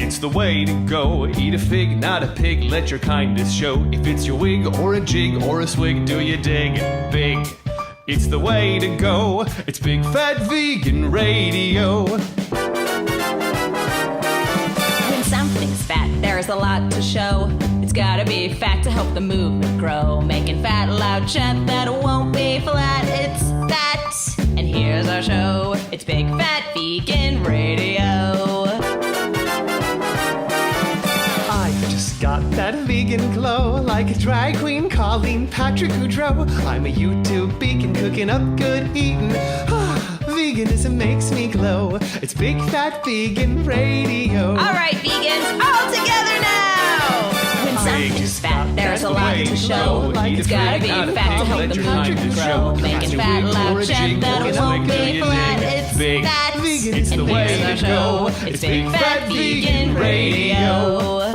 it's the way to go. Eat a fig, not a pig, let your kindness show. If it's your wig or a jig or a swig, do you dig? Big, it's the way to go. It's Big Fat Vegan Radio. When something's fat, there's a lot to show. It's gotta be fat to help the movement grow. Making fat loud chat that won't be flat. It's that. And here's our show. It's Big Fat Vegan Radio. I just got that vegan glow, like a drag queen calling Patrick Goudreau. I'm a YouTube vegan cooking up good eating. Veganism makes me glow. It's Big Fat Vegan Radio. All right, vegans, all together now. When something's fat, there's a lot to show. It's gotta be fat to help the movement grow. Making fat loud chat that won't be flat. It's that. It's the way to go. It's Big Fat Vegan Radio.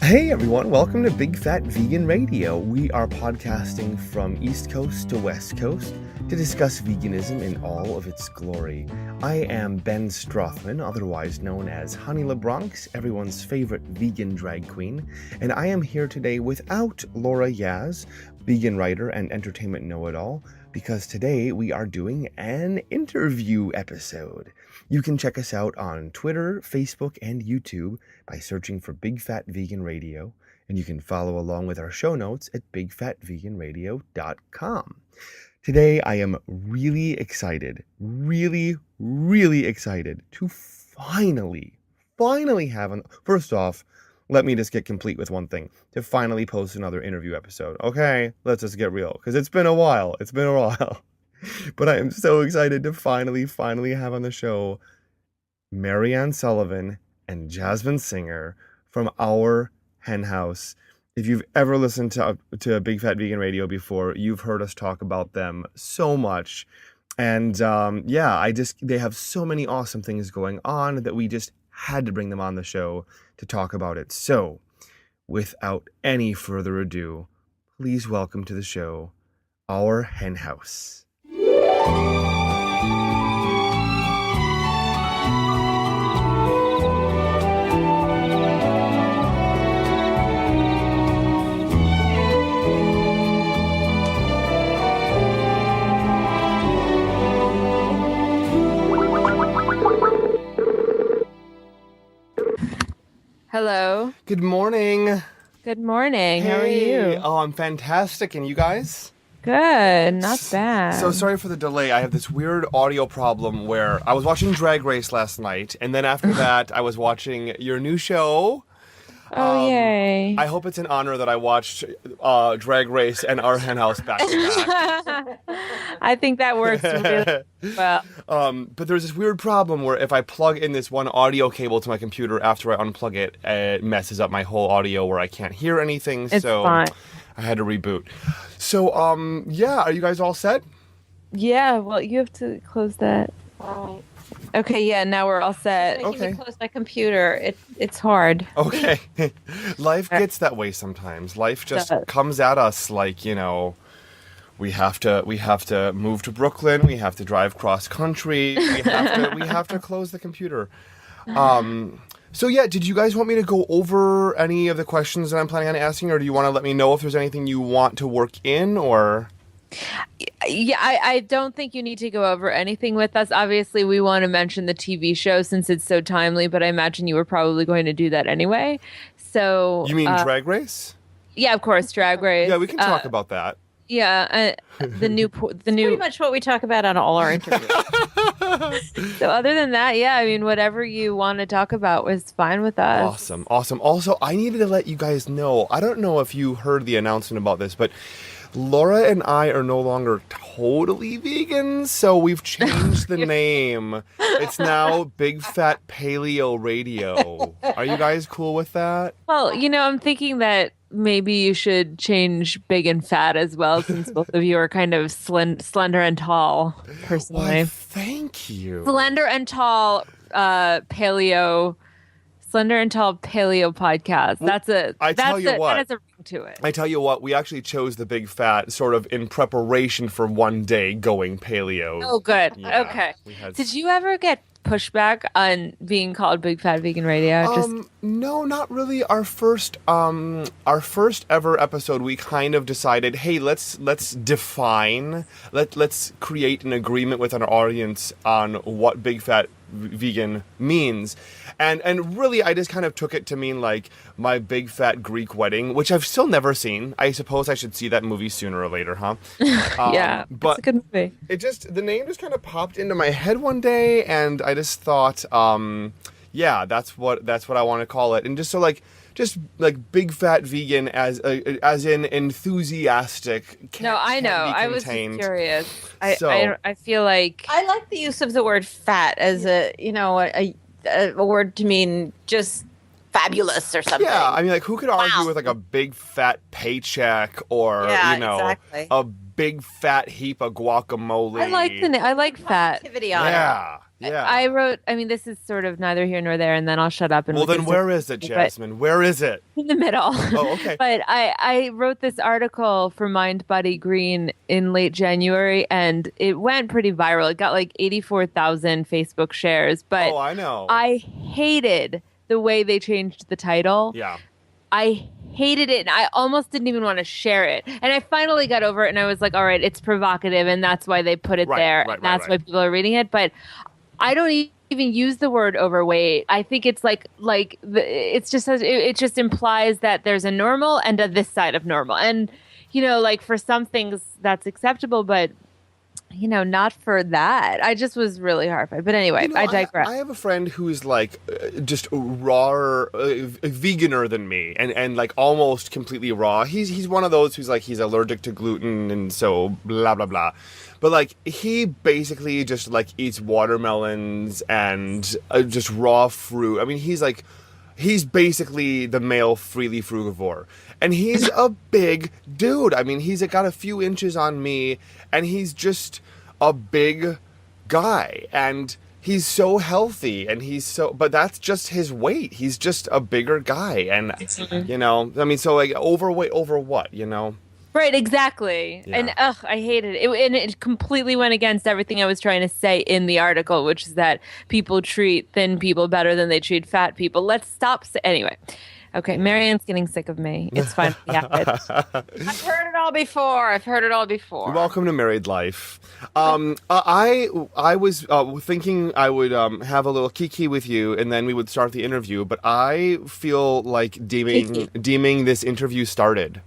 Hey everyone, welcome to Big Fat Vegan Radio. We are podcasting from East Coast to West Coast to discuss veganism in all of its glory. I am Ben Strothman, otherwise known as Honey LeBronx, everyone's favorite vegan drag queen, and I am here today without Laura Yaz, vegan writer and entertainment know-it-all, because today we are doing an interview episode. You can check us out on Twitter, Facebook, and YouTube by searching for Big Fat Vegan Radio, and you can follow along with our show notes at bigfatveganradio.com. Today, I am really excited, really excited to finally have first off, let me just get complete with one thing, to finally post another interview episode. Okay, let's just get real, because it's been a while. But I am so excited to finally have on the show Mariann Sullivan and Jasmin Singer from Our Hen House. If you've ever listened to Big Fat Vegan Radio before, you've heard us talk about them so much. And they have so many awesome things going on that we just had to bring them on the show to talk about it. So, without any further ado, please welcome to the show Our Hen House. Hello. Good morning. Good morning. Hey. How are you? Oh, I'm fantastic. And you guys? Good. Not bad. So sorry for the delay. I have this weird audio problem where I was watching Drag Race last night, and then after that, I was watching your new show. Oh, yay. I hope it's an honor that I watched Drag Race and Our Hen House back to back. I think that works really well. But there's this weird problem where if I plug in this one audio cable to my computer after I unplug it, it messes up my whole audio where I can't hear anything. It's fine. I had to reboot. So, are you guys all set? Yeah, well, you have to close that. Okay, yeah, now we're all set. Okay. Can you close my computer? It's hard. Okay. Life gets that way sometimes. Life just comes at us like, we have to move to Brooklyn, we have to drive cross country, we have to close the computer. So yeah, did you guys want me to go over any of the questions that I'm planning on asking, or do you want to let me know if there's anything you want to work in, or? Yeah, I don't think you need to go over anything with us. Obviously, we want to mention the TV show since it's so timely, but I imagine you were probably going to do that anyway. So you mean Drag Race? Yeah, of course, Drag Race. Yeah, we can talk about that. Yeah, the new pretty much what we talk about on all our interviews. So other than that, yeah, I mean, whatever you want to talk about was fine with us. Awesome. Also, I needed to let you guys know, I don't know if you heard the announcement about this, but Laura and I are no longer totally vegan, so we've changed the name. It's now Big Fat Paleo Radio. Are you guys cool with that? Well, I'm thinking that maybe you should change big and fat as well, since both of you are kind of slender and tall, personally. Why, thank you. Slender and tall paleo podcast. Well, that has a ring to it. I tell you what, we actually chose the Big Fat sort of in preparation for one day going paleo. Oh, good. Yeah, okay. Did you ever get pushback on being called Big Fat Vegan Radio? No, not really. Our first ever episode, we kind of decided, hey, let's define, let's create an agreement with our audience on what Big Fat Vegan means. And really, I just kind of took it to mean like my big fat Greek wedding, which I've still never seen. I suppose I should see that movie sooner or later, huh? Yeah, but it's a good movie. The name just kind of popped into my head one day, and I just thought, yeah, that's what I want to call it. And just big fat vegan as in enthusiastic. No, I know. I was just curious. I feel like I like the use of the word fat as a word to mean just fabulous or something. Yeah, I mean, like, who could argue with like a big fat paycheck or exactly. a big fat heap of guacamole? I like fat. Activity on it. Yeah. I wrote. I mean, this is sort of neither here nor there, and then I'll shut up. And well, then where is it, Jasmin? Where is it? In the middle. Oh, okay. But I wrote this article for Mind Body Green in late January, and it went pretty viral. It got like 84,000 Facebook shares. But I know. I hated the way they changed the title. Yeah. I hated it, and I almost didn't even want to share it. And I finally got over it, and I was like, all right, it's provocative, and that's why they put it there. That's why people are reading it. But I don't even use the word overweight. I think it's it just implies that there's a normal and a this side of normal. And, like for some things that's acceptable, but, not for that. I just was really horrified. But anyway, I digress. I have a friend who's like just raw, veganer than me and like almost completely raw. He's one of those who's like, he's allergic to gluten and so blah, blah, blah. But like he basically just like eats watermelons and just raw fruit. I mean, he's basically the male freely frugivore. And he's a big dude. I mean, he's got a few inches on me, and he's just a big guy. And he's so healthy, and but that's just his weight. He's just a bigger guy. And, I mean, so like overweight over what, Right, exactly. Yeah. And I hated it. And it completely went against everything I was trying to say in the article, which is that people treat thin people better than they treat fat people. Let's stop. Anyway. Okay, Mariann's getting sick of me. It's fine. Yeah, I've heard it all before. Welcome to married life. I was thinking I would have a little kiki with you, and then we would start the interview. But I feel like deeming this interview started.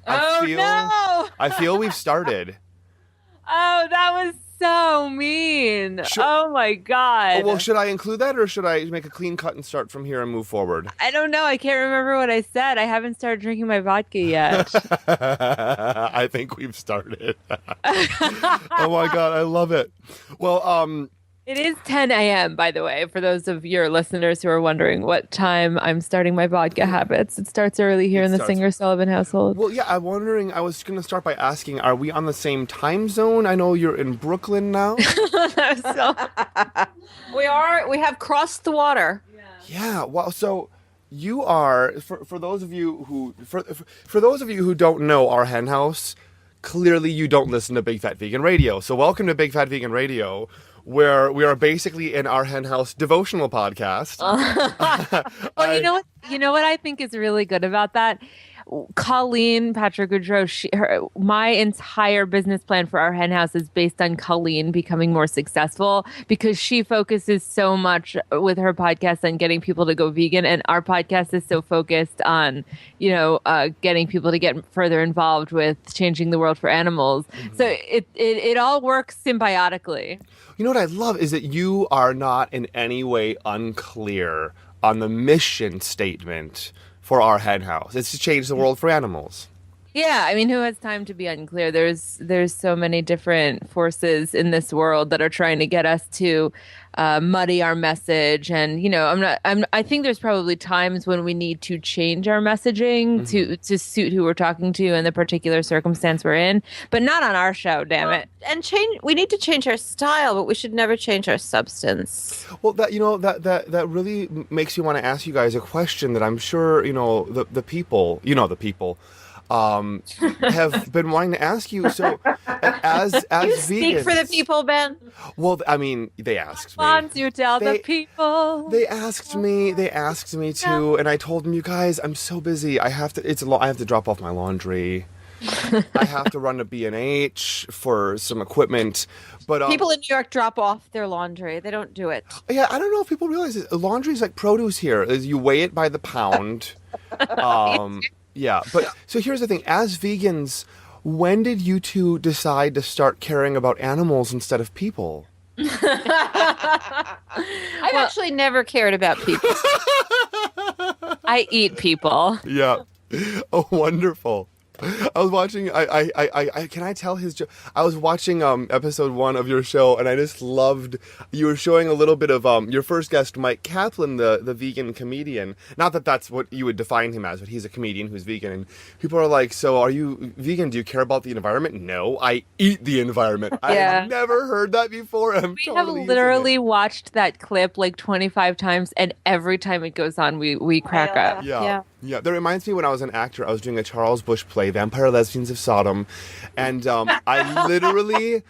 I feel we've started. Oh, that was so mean. Oh my God. Well, should I include that, or should I make a clean cut and start from here and move forward? I don't know. I can't remember what I said. I haven't started drinking my vodka yet. I think we've started. Oh my God, I love it. Well, it is 10 a.m., by the way, for those of your listeners who are wondering what time I'm starting my vodka habits. It starts early here in the Singer Sullivan household. Well, yeah, I'm wondering, I was going to start by asking, are we on the same time zone? I know you're in Brooklyn now. We are. We have crossed the water. Yeah, well, so you are, for those of you who don't know Our Hen House, clearly you don't listen to Big Fat Vegan Radio. So welcome to Big Fat Vegan Radio, where we are basically in Our Hen House devotional podcast. Well, you know what I think is really good about that? Colleen Patrick Goudreau, my entire business plan for Our Hen House is based on Colleen becoming more successful, because she focuses so much with her podcast on getting people to go vegan, and our podcast is so focused on, getting people to get further involved with changing the world for animals. Mm-hmm. So it all works symbiotically. You know what I love is that you are not in any way unclear on the mission statement for Our Hen House. It's to change the world for animals. Yeah, I mean, who has time to be unclear? There's so many different forces in this world that are trying to get us to muddy our message, and I think there's probably times when we need to change our messaging to suit who we're talking to and the particular circumstance we're in, but not on our show, damn it. And we need to change our style, but we should never change our substance. Well, that really makes me want to ask you guys a question that I'm sure the people. have been wanting to ask you. So, as You speak vegans, for the people, Ben. well, I mean, they asked me. Once you tell the people. They asked me to, and I told them, you guys, I'm so busy. I have to. I have to drop off my laundry. I have to run to B&H for some equipment. But People in New York drop off their laundry. They don't do it. yeah, I don't know if people realize it. Laundry is like produce here. You weigh it by the pound. Yeah, but so here's the thing. As vegans, when did you two decide to start caring about animals instead of people? I've actually never cared about people. I eat people. Yeah. Oh, wonderful. I was watching. Can I tell his joke? I was watching episode 1 of your show, and I just loved. You were showing a little bit of your first guest, Mike Kaplan, the vegan comedian. Not that that's what you would define him as, but he's a comedian who's vegan. And people are like, "So, are you vegan? Do you care about the environment?" No, I eat the environment. Yeah. I've never heard that before. We have literally watched that clip like 25 times, and every time it goes on, we crack up. Yeah. That reminds me when I was an actor, I was doing a Charles Busch play, Vampire Lesbians of Sodom, and I literally,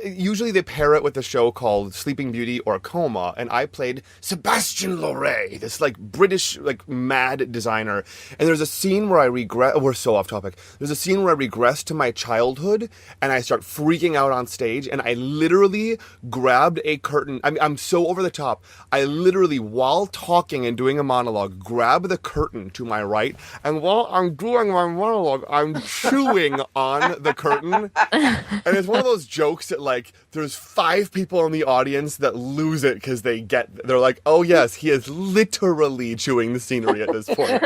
usually they pair it with a show called Sleeping Beauty or Coma, and I played Sebastian Loret, this like British like mad designer, and there's a scene where we're so off topic, there's a scene where I regress to my childhood, and I start freaking out on stage, and I literally grabbed a curtain, I'm so over the top, I literally, while talking and doing a monologue, grab the curtain to my right, and while I'm doing my monologue, I'm chewing on the curtain, and it's one of those jokes that like there's 5 people in the audience that lose it because they're like, oh yes, he is literally chewing the scenery at this point.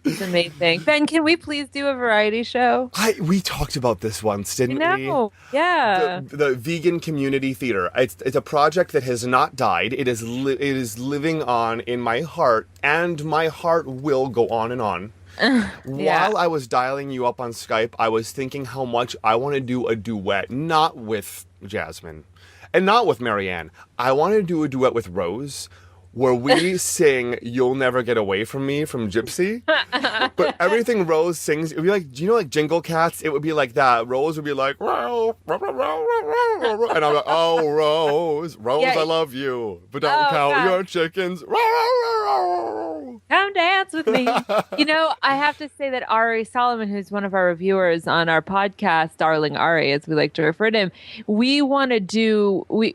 It's amazing. Ben, can we please do a variety show? We talked about this once, didn't we? Yeah. The Vegan Community Theater. It's a project that has not died. It is living on in my heart, and my heart will go on and on. While I was dialing you up on Skype, I was thinking how much I want to do a duet, not with Jasmin, and not with Mariann. I want to do a duet with Rose, where we sing "You'll Never Get Away From Me" from Gypsy. But everything Rose sings, it would be like, do you know like Jingle Cats? It would be like that. Rose would be like, row, row, row, row, row, row. And I'm like, oh, Rose, I love you, but don't count your chickens. Row, row, row, row. Come dance with me. I have to say that Ari Solomon, who's one of our reviewers on our podcast, Darling Ari, as we like to refer to him, we want to do with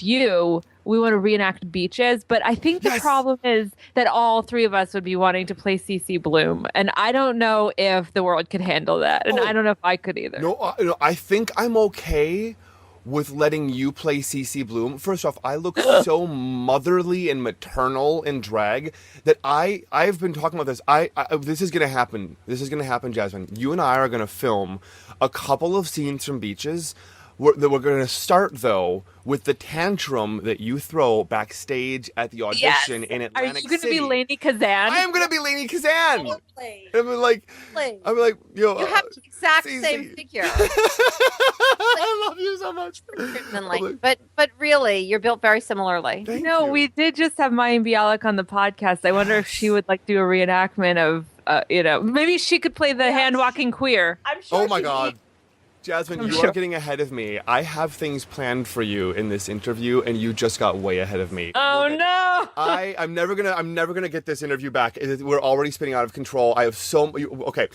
you. We want to reenact beaches, but I think the problem is that all 3 of us would be wanting to play CC Bloom, and I don't know if the world could handle that, and I don't know if I could either. No, I think I'm okay with letting you play CC Bloom. First off, I look so motherly and maternal in drag that I've been talking about this. This is gonna happen. This is gonna happen, Jasmin. You and I are gonna film a couple of scenes from beaches. We're going to start, though, with the tantrum that you throw backstage at the audition in Atlantic City. Are you going to be Lainey Kazan? I am going to be Lainey Kazan. Totally. I'm like, you have the exact same figure. I love you so much. But really, you're built very similarly. Thank you. We did just have Mayim Bialik on the podcast. I wonder if she would like do a reenactment of, maybe she could play the hand-walking queer. I'm sure. Oh my God. Jasmin, you are getting ahead of me. I have things planned for you in this interview, and you just got way ahead of me. Oh no! I'm never gonna get this interview back. We're already spinning out of control. I have okay.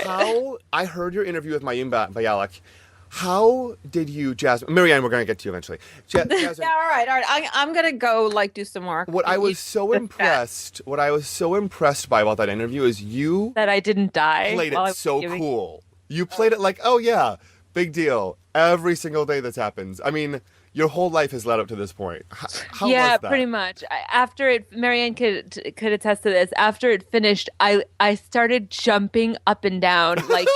How I heard your interview with Mayim Bialik. How did you, Jasmin? Mariann, we're gonna get to you eventually. Jasmin, yeah, all right. I'm gonna go do some work. What I was so impressed by about that interview is you that I didn't die. Played it so cool. You played it like, oh yeah, big deal. Every single day this happens. I mean, your whole life has led up to this point. How was that? Pretty much. After it, Mariann could attest to this. After it finished, I started jumping up and down like.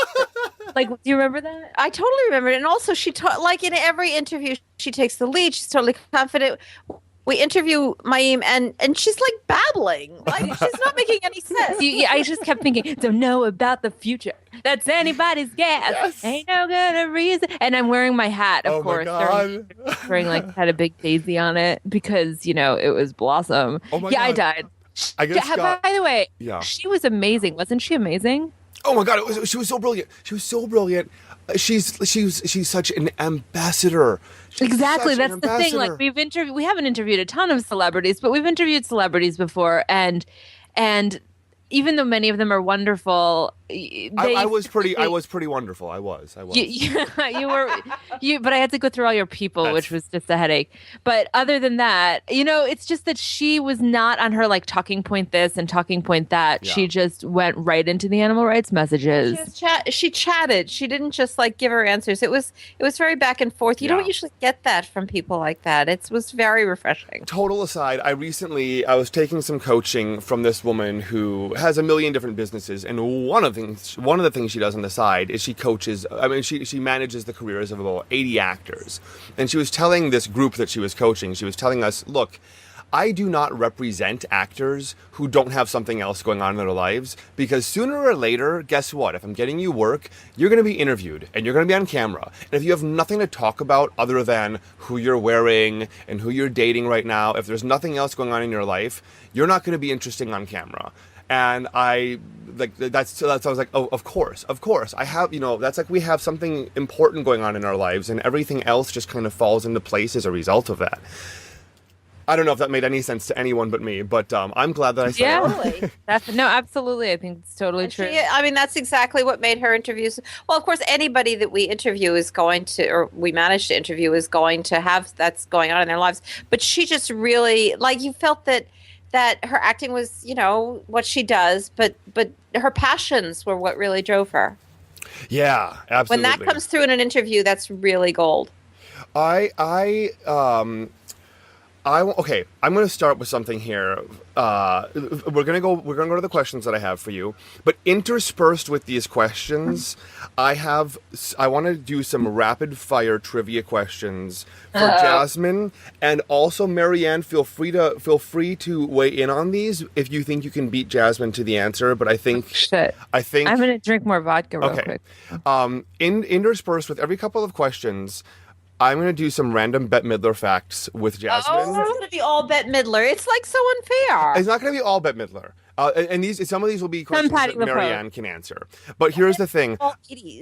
Do you remember that? I totally remember it. And also, she in every interview, she takes the lead. She's totally confident. We interview Mayim, and she's like babbling. Like she's not making any sense. I just kept thinking, don't know about the future. That's anybody's guess. Yes. Ain't no good reason. And I'm wearing my hat, of course. My God. Wearing had a big daisy on it because it was Blossom. Oh my God. I died. I just got. By the way, Yeah. she was amazing. Wasn't she amazing? Oh my God! She was so brilliant. She was so brilliant. She's such an ambassador. She's Exactly. such an That's the thing. Like ambassador. we haven't interviewed a ton of celebrities, but we've interviewed celebrities before, and even though many of them are wonderful, I was pretty wonderful. I was. You were, but I had to go through all your people, which was just a headache. But other than that, it's just that she was not on her like talking point this and talking point that. Yeah. She just went right into the animal rights messages. She chatted. She didn't just like give her answers. It was very back and forth. You don't usually get that from people like that. It was very refreshing. Total aside, I was taking some coaching from this woman who has a million different businesses, and one of the things she does on the side is she coaches. I mean, she manages the careers of about 80 actors, and she was telling this group that she was coaching. She was telling us, look, I do not represent actors who don't have something else going on in their lives, because sooner or later, guess what? If I'm getting you work, you're going to be interviewed and you're going to be on camera. And if you have nothing to talk about other than who you're wearing and who you're dating right now, if there's nothing else going on in your life, you're not going to be interesting on camera. And I was like, oh, of course. I have, that's like we have something important going on in our lives, and everything else just kind of falls into place as a result of that. I don't know if that made any sense to anyone but me, but I'm glad that I said Totally. No, absolutely. I think it's totally true. That's exactly what made her interviews. Well, of course, anybody that we interview is going to, or we manage to interview, is going to have that's going on in their lives. But she just really, like, you felt that her acting was, what she does, but her passions were what really drove her. Yeah, absolutely. When that comes through in an interview, that's really gold. Okay, I'm going to start with something here. We're going to go to the questions that I have for you, but interspersed with these questions, I want to do some rapid fire trivia questions for Jasmin, and also Mariann. Feel free to weigh in on these if you think you can beat Jasmin to the answer. But I think I'm going to drink more vodka real quick. Interspersed with every couple of questions, I'm going to do some random Bette Midler facts with Jasmin. Oh, it's going to be all Bette Midler. It's like so unfair. It's not going to be all Bette Midler. And some of these will be questions that Mariann can answer. But here's the thing.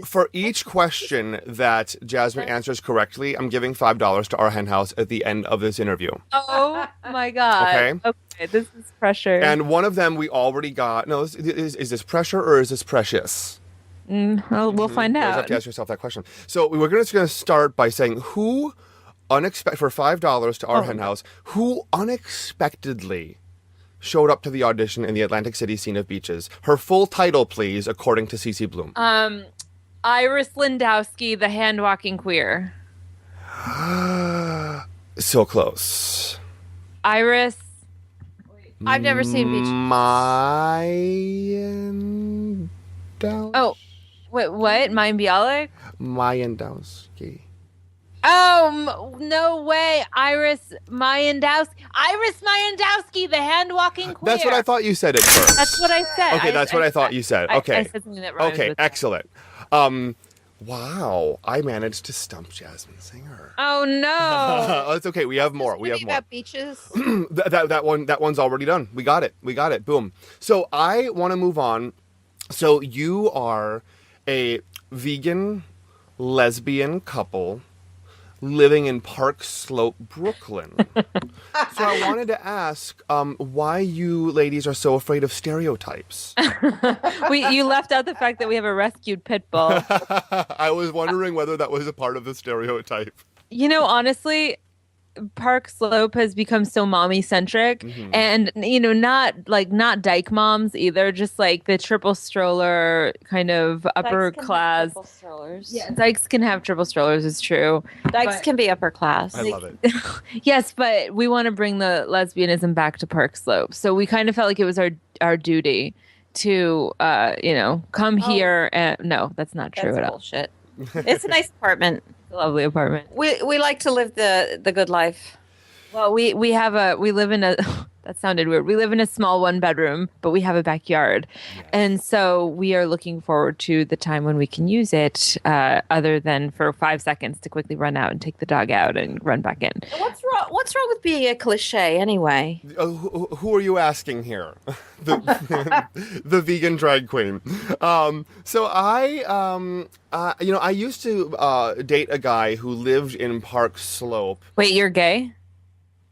For each question that Jasmin answers correctly, I'm giving $5 to Our Hen House at the end of this interview. Oh, my God. Okay, this is pressure. And one of them we already got. No, is this pressure or is this precious? We'll find out. You have to ask yourself that question. So we're just going to start by saying for $5 to Our Hen House, who unexpectedly showed up to the audition in the Atlantic City scene of beaches. Her full title, please, according to Cece Bloom. Iris Lindowski, the hand-walking queer. So close. Iris. I've never seen beaches. Mariann Dowski. Oh. Wait, what? Mariann Bialik? Mariann Dowski. Oh, no way. Iris Mariann Dowski, the hand-walking queer. That's what I thought you said at first. That's what I said. Okay, that's what I thought you said. Okay. I said something that rhymes Okay, with excellent. Wow, I managed to stump Jasmin Singer. Oh, no. That's okay. We have more. About beaches. that one's already done. We got it. Boom. So I want to move on. So you are a vegan lesbian couple living in Park Slope, Brooklyn. So I wanted to ask why you ladies are so afraid of stereotypes. You left out the fact that we have a rescued pit bull. I was wondering whether that was a part of the stereotype. Honestly, Park Slope has become so mommy centric, and not dyke moms either, just like the triple stroller kind of upper class. Yeah, dykes can have triple strollers, is true. Dykes can be upper class. I love it. Yes, but we want to bring the lesbianism back to Park Slope, so we kind of felt like it was our duty to come here. And no, that's not true at all. Bullshit. It's a nice apartment. It's a lovely apartment. We like to live the good life. Well, we live in a That sounded weird. We live in a small 1-bedroom, but we have a backyard. Yes. And so we are looking forward to the time when we can use it, other than for 5 seconds to quickly run out and take the dog out and run back in. What's wrong with being a cliche anyway? Who are you asking here? The vegan drag queen. So I used to date a guy who lived in Park Slope. Wait, you're gay?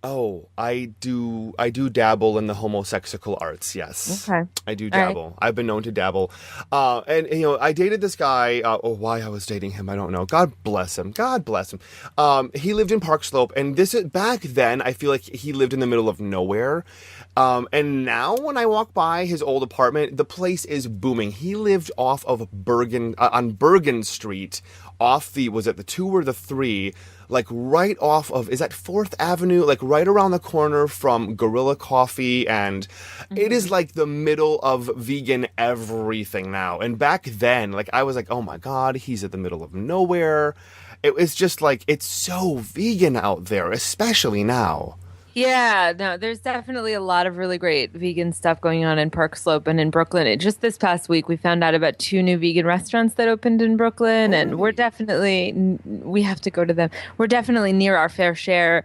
Oh, I do dabble in the homosexual arts, yes. Okay. I do All dabble. right. I've been known to dabble. And I dated this guy, why I was dating him, I don't know. God bless him. God bless him. He lived in Park Slope, and back then, I feel like he lived in the middle of nowhere. And now when I walk by his old apartment, the place is booming. He lived off of on Bergen Street, was it the 2 or the 3? Like right off of, is that 4th Avenue? Like right around the corner from Gorilla Coffee. And it is like the middle of vegan everything now. And back then, like I was like, oh my God, he's at the middle of nowhere. It was just like, it's so vegan out there, especially now. Yeah, no, there's definitely a lot of really great vegan stuff going on in Park Slope and in Brooklyn. Just this past week, we found out about 2 new vegan restaurants that opened in Brooklyn, and we have to go to them. We're definitely near our fair share.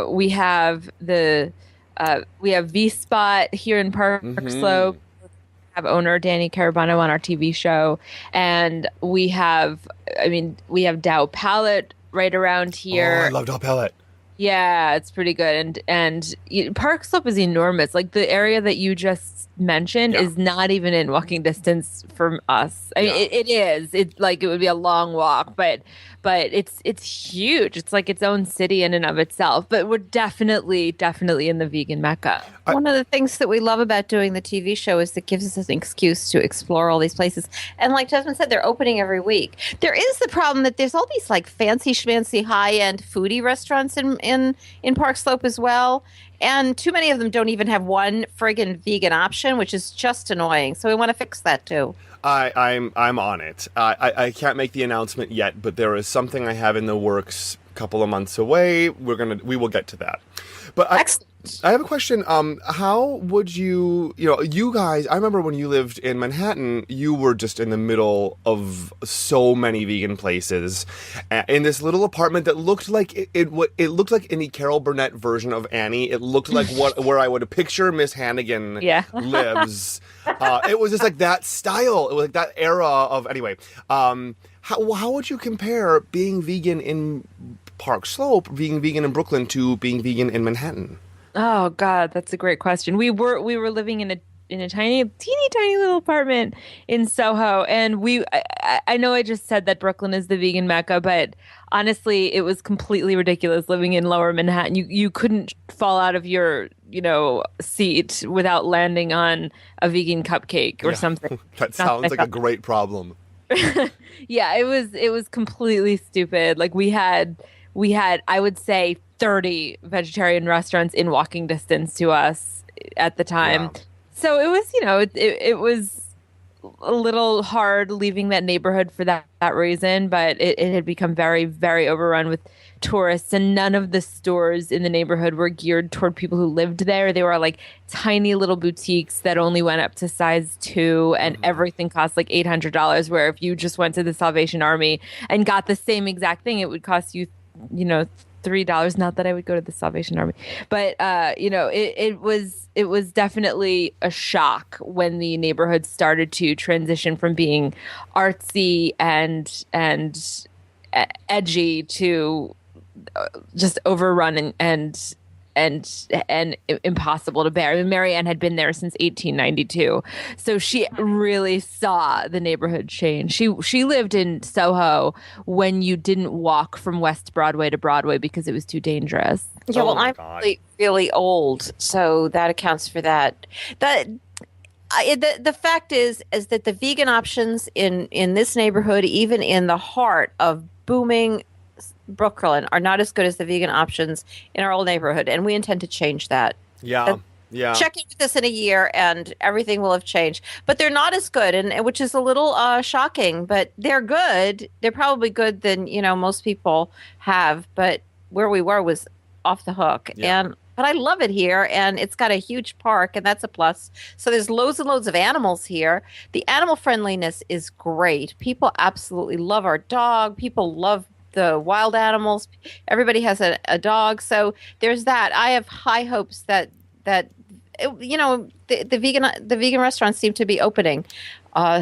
We have V Spot here in Park Slope. We have owner Danny Carabano on our TV show, and we have Dow Palette right around here. Oh, I love Dow Palette. Yeah, it's pretty good. And Park Slope is enormous. Like the area that you just mentioned is not even in walking distance from us. I mean, it is. It would be a long walk, but it's huge. It's like its own city in and of itself. But we're definitely in the vegan mecca. One of the things that we love about doing the TV show is it gives us an excuse to explore all these places. And like Jasmin said, they're opening every week. There is the problem that there's all these like fancy schmancy high-end foodie restaurants in Park Slope as well. And too many of them don't even have one friggin' vegan option, which is just annoying. So we want to fix that too. I'm on it. I can't make the announcement yet, but there is something I have in the works a couple of months away. We will get to that. But Excellent. I have a question. How would you guys, I remember when you lived in Manhattan, you were just in the middle of so many vegan places in this little apartment that looked like it looked like any Carol Burnett version of Annie. It looked like where I would picture Miss Hannigan lives. It was just like that style. It was like that era of, anyway. How would you compare being vegan in Park Slope, being vegan in Brooklyn, to being vegan in Manhattan? Oh God, that's a great question. We were living in a teeny tiny little apartment in Soho, and I know I just said that Brooklyn is the vegan mecca, but honestly, it was completely ridiculous living in Lower Manhattan. You couldn't fall out of your seat without landing on a vegan cupcake or something. That sounds like a great problem. Yeah, it was completely stupid. Like we had I would say 30 vegetarian restaurants in walking distance to us at the time. Yeah. So it was, it was a little hard leaving that neighborhood for that reason, but it had become very, very overrun with tourists, and none of the stores in the neighborhood were geared toward people who lived there. They were like tiny little boutiques that only went up to size 2, and everything cost like $800, where if you just went to the Salvation Army and got the same exact thing, it would cost you, $3. Not that I would go to the Salvation Army, but it was definitely a shock when the neighborhood started to transition from being artsy and edgy to just overrun and impossible to bear. I mean, Mariann had been there since 1892, so she really saw the neighborhood change. She lived in Soho when you didn't walk from West Broadway to Broadway because it was too dangerous. Yeah, well, I'm God. really, really old, so that accounts for that. The fact is that the vegan options in this neighborhood, even in the heart of booming Brooklyn, are not as good as the vegan options in our old neighborhood, and we intend to change that. Yeah. Check in with us in a year, and everything will have changed. But they're not as good, and which is a little shocking. But they're good. They're probably good than most people have. But where we were was off the hook, Yeah. and But I love it here, and it's got a huge park, and that's a plus. So there's loads and loads of animals here. The animal friendliness is great. People absolutely love our dog. People love the wild animals. Everybody has a dog. So there's that. I have high hopes that the vegan restaurants seem to be opening.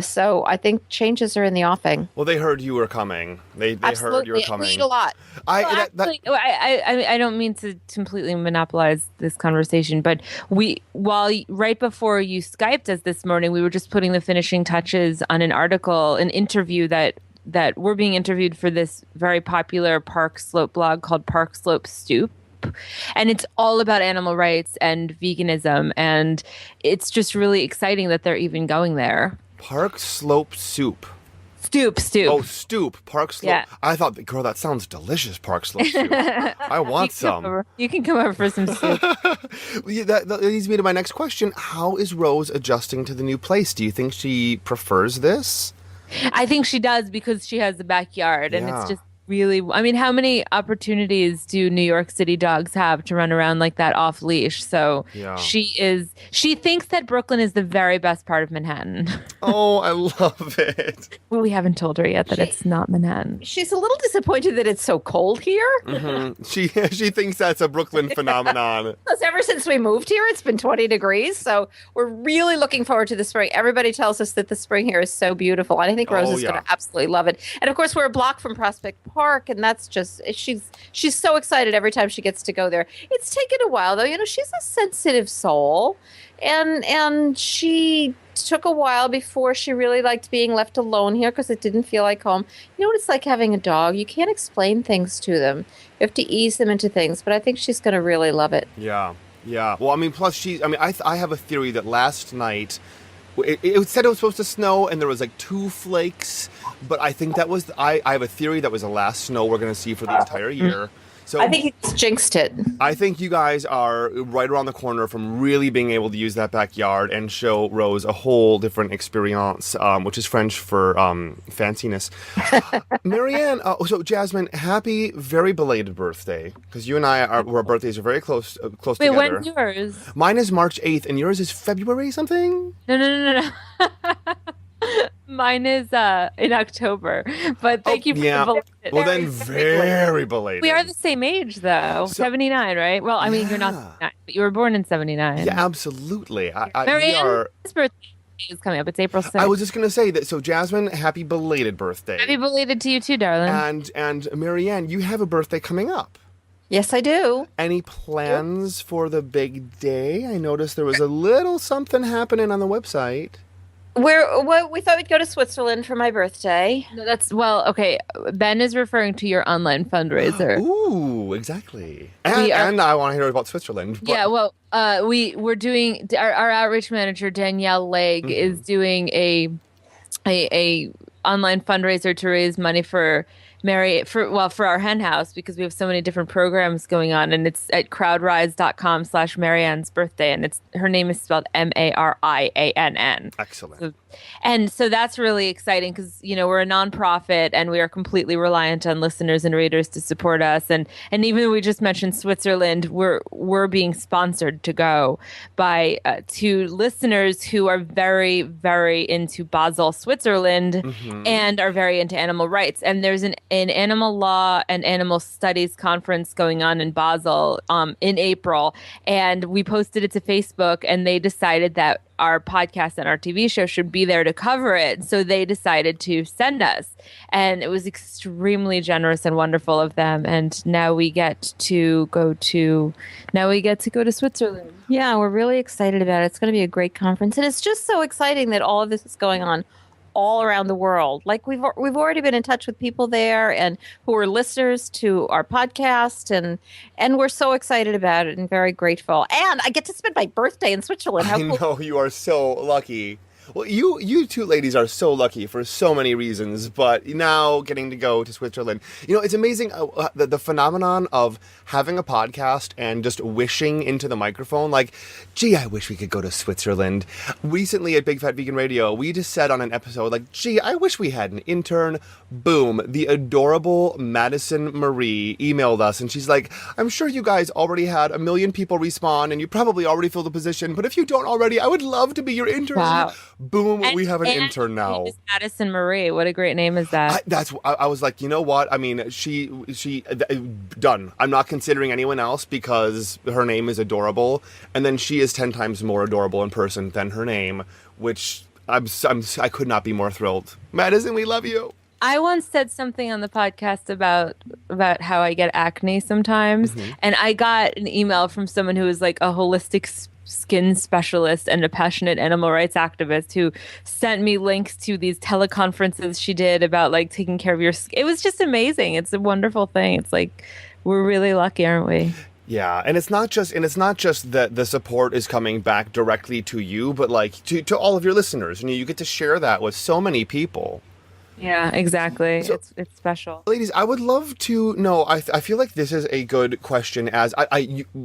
So I think changes are in the offing. Well, they heard you were coming. They heard you were coming. We eat a lot. I don't mean to completely monopolize this conversation, but right before you Skyped us this morning, we were just putting the finishing touches on an interview that we're being interviewed for this very popular Park Slope blog called Park Slope Stoop. And it's all about animal rights and veganism. And it's just really exciting that they're even going there. Park Slope Soup. Stoop. Oh, Stoop. Park Slope. Yeah. I thought, girl, that sounds delicious, Park Slope Soup. I want some. You can come over for some soup. That leads me to my next question. How is Rose adjusting to the new place? Do you think she prefers this? I think she does because she has a backyard, and it's just really, I mean, how many opportunities do New York City dogs have to run around like that off leash? So she thinks that Brooklyn is the very best part of Manhattan. Oh, I love it. We haven't told her yet that it's not Manhattan. She's a little disappointed that it's so cold here. Mm-hmm. She thinks that's a Brooklyn phenomenon. Because ever since we moved here, it's been 20 degrees. So we're really looking forward to the spring. Everybody tells us that the spring here is so beautiful. And I think Rose is going to absolutely love it. And of course, we're a block from Prospect Park. And that's just, she's so excited every time she gets to go there. It's taken a while, though. You know, she's a sensitive soul. And she took a while before she really liked being left alone here because it didn't feel like home. You know what it's like having a dog? You can't explain things to them. You have to ease them into things. But I think she's going to really love it. Yeah. Well, I mean, plus I have a theory that last night, it said it was supposed to snow and there was like 2 flakes, but I think that was, I have a theory that was the last snow we're going to see for the entire year. So I think he's jinxed it. I think you guys are right around the corner from really being able to use that backyard and show Rose a whole different experience, which is French for fanciness. Mariann, so Jasmin, happy, very belated birthday, because you and our birthdays are very close Wait, together. when's yours? Mine is March 8th, and yours is February something? No. Mine is in October, but thank you for the belated. Well, then very belated. We are the same age, though. 79, right? Well, I mean, you're not 79, but you were born in 79. Yeah, absolutely. Mariann's birthday is coming up. It's April 6th. I was just going to say that. So, Jasmin, happy belated birthday. Happy belated to you too, darling. And Mariann, you have a birthday coming up. Yes, I do. Any plans for the big day? I noticed there was a little something happening on the website. We thought we'd go to Switzerland for my birthday. No, okay. Ben is referring to your online fundraiser. Ooh, exactly. And I want to hear about Switzerland. But... Yeah, well, we're doing our outreach manager Danielle Legg is doing a online fundraiser to raise money for Our Hen House, because we have so many different programs going on, and it's at crowdrise.com/Mariann's birthday, and her name is spelled Mariann. Excellent. So that's really exciting because, you know, we're a nonprofit and we are completely reliant on listeners and readers to support us. And even though we just mentioned Switzerland, we're being sponsored to go by two listeners who are very, very into Basel, Switzerland, and are very into animal rights. And there's an animal law and animal studies conference going on in Basel in April. And we posted it to Facebook, and they decided that our podcast and our TV show should be there to cover it. So they decided to send us, and it was extremely generous and wonderful of them. And now we get to go to Switzerland. Yeah, we're really excited about it. It's going to be a great conference. And it's just so exciting that all of this is going on all around the world. Like we've already been in touch with people there and who are listeners to our podcast, and we're so excited about it and very grateful. And I get to spend my birthday in Switzerland. How cool. I know, you are so lucky. Well, you two ladies are so lucky for so many reasons, but now getting to go to Switzerland, it's amazing the phenomenon of having a podcast and just wishing into the microphone, like, gee, I wish we could go to Switzerland. Recently at Big Fat Vegan Radio, we just said on an episode, like, gee, I wish we had an intern. Boom, the adorable Madison Marie emailed us, and she's like, I'm sure you guys already had 1 million people respond, and you probably already filled the position, but if you don't already, I would love to be your intern. Wow. Boom, we have an intern now. Madison Marie. What a great name is that? I was like, you know what? I mean, she done. I'm not considering anyone else because her name is adorable, and then she is 10 times more adorable in person than her name, which I could not be more thrilled. Madison, we love you. I once said something on the podcast about how I get acne sometimes, and I got an email from someone who was like a holistic skin specialist and a passionate animal rights activist who sent me links to these teleconferences she did about like taking care of your skin. It was just amazing. It's a wonderful thing. It's like we're really lucky, aren't we? Yeah, and it's not just that the support is coming back directly to you, but like to all of your listeners, and you get to share that with so many people. Yeah, exactly. So, it's special. Ladies, I would love to know, I feel like this is a good question, as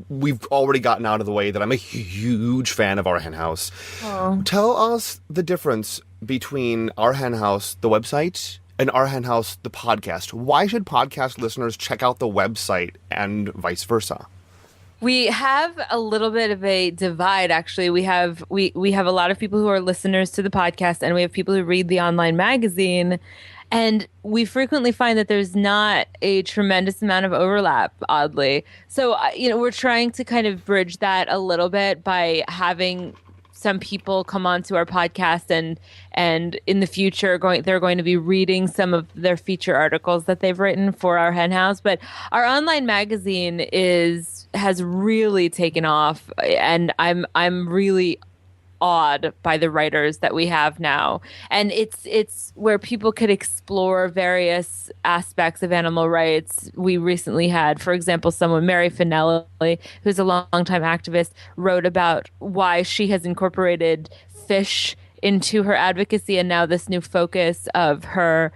we've already gotten out of the way that I'm a huge fan of Our Hen House. Oh. Tell us the difference between Our Hen House, the website, and Our Hen House, the podcast. Why should podcast listeners check out the website and vice versa? We have a little bit of a divide, actually. We have a lot of people who are listeners to the podcast, and we have people who read the online magazine. And we frequently find that there's not a tremendous amount of overlap, oddly. So, we're trying to kind of bridge that a little bit by having some people come onto our podcast and in the future they're going to be reading some of their feature articles that they've written for Our Hen House. But our online magazine has really taken off, and I'm really awed by the writers that we have now. And it's where people could explore various aspects of animal rights. We recently had, for example, someone, Mary Finelli, who's a longtime activist, wrote about why she has incorporated fish into her advocacy, and now this new focus of her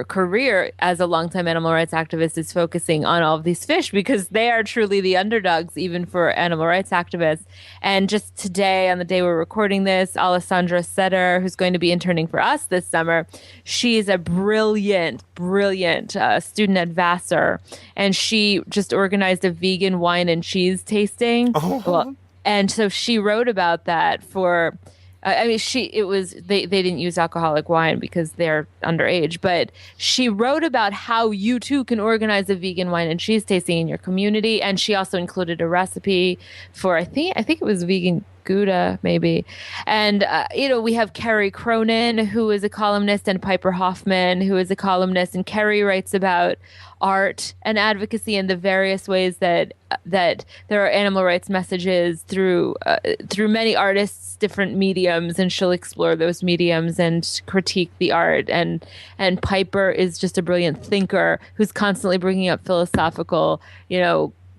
career as a longtime animal rights activist is focusing on all of these fish because they are truly the underdogs even for animal rights activists. And just today, on the day we're recording this, Alessandra Setter, who's going to be interning for us this summer, she's a brilliant student at Vassar, and she just organized a vegan wine and cheese tasting. And so she wrote about that for they didn't use alcoholic wine because they're underage, but she wrote about how you too can organize a vegan wine and cheese tasting in your community. And she also included a recipe for, I think it was vegan Gouda, maybe. And, we have Kerry Cronin, who is a columnist, and Piper Hoffman, who is a columnist. And Kerry writes about art and advocacy and the various ways that there are animal rights messages through many artists, different mediums, and she'll explore those mediums and critique the art. And Piper is just a brilliant thinker who's constantly bringing up philosophical,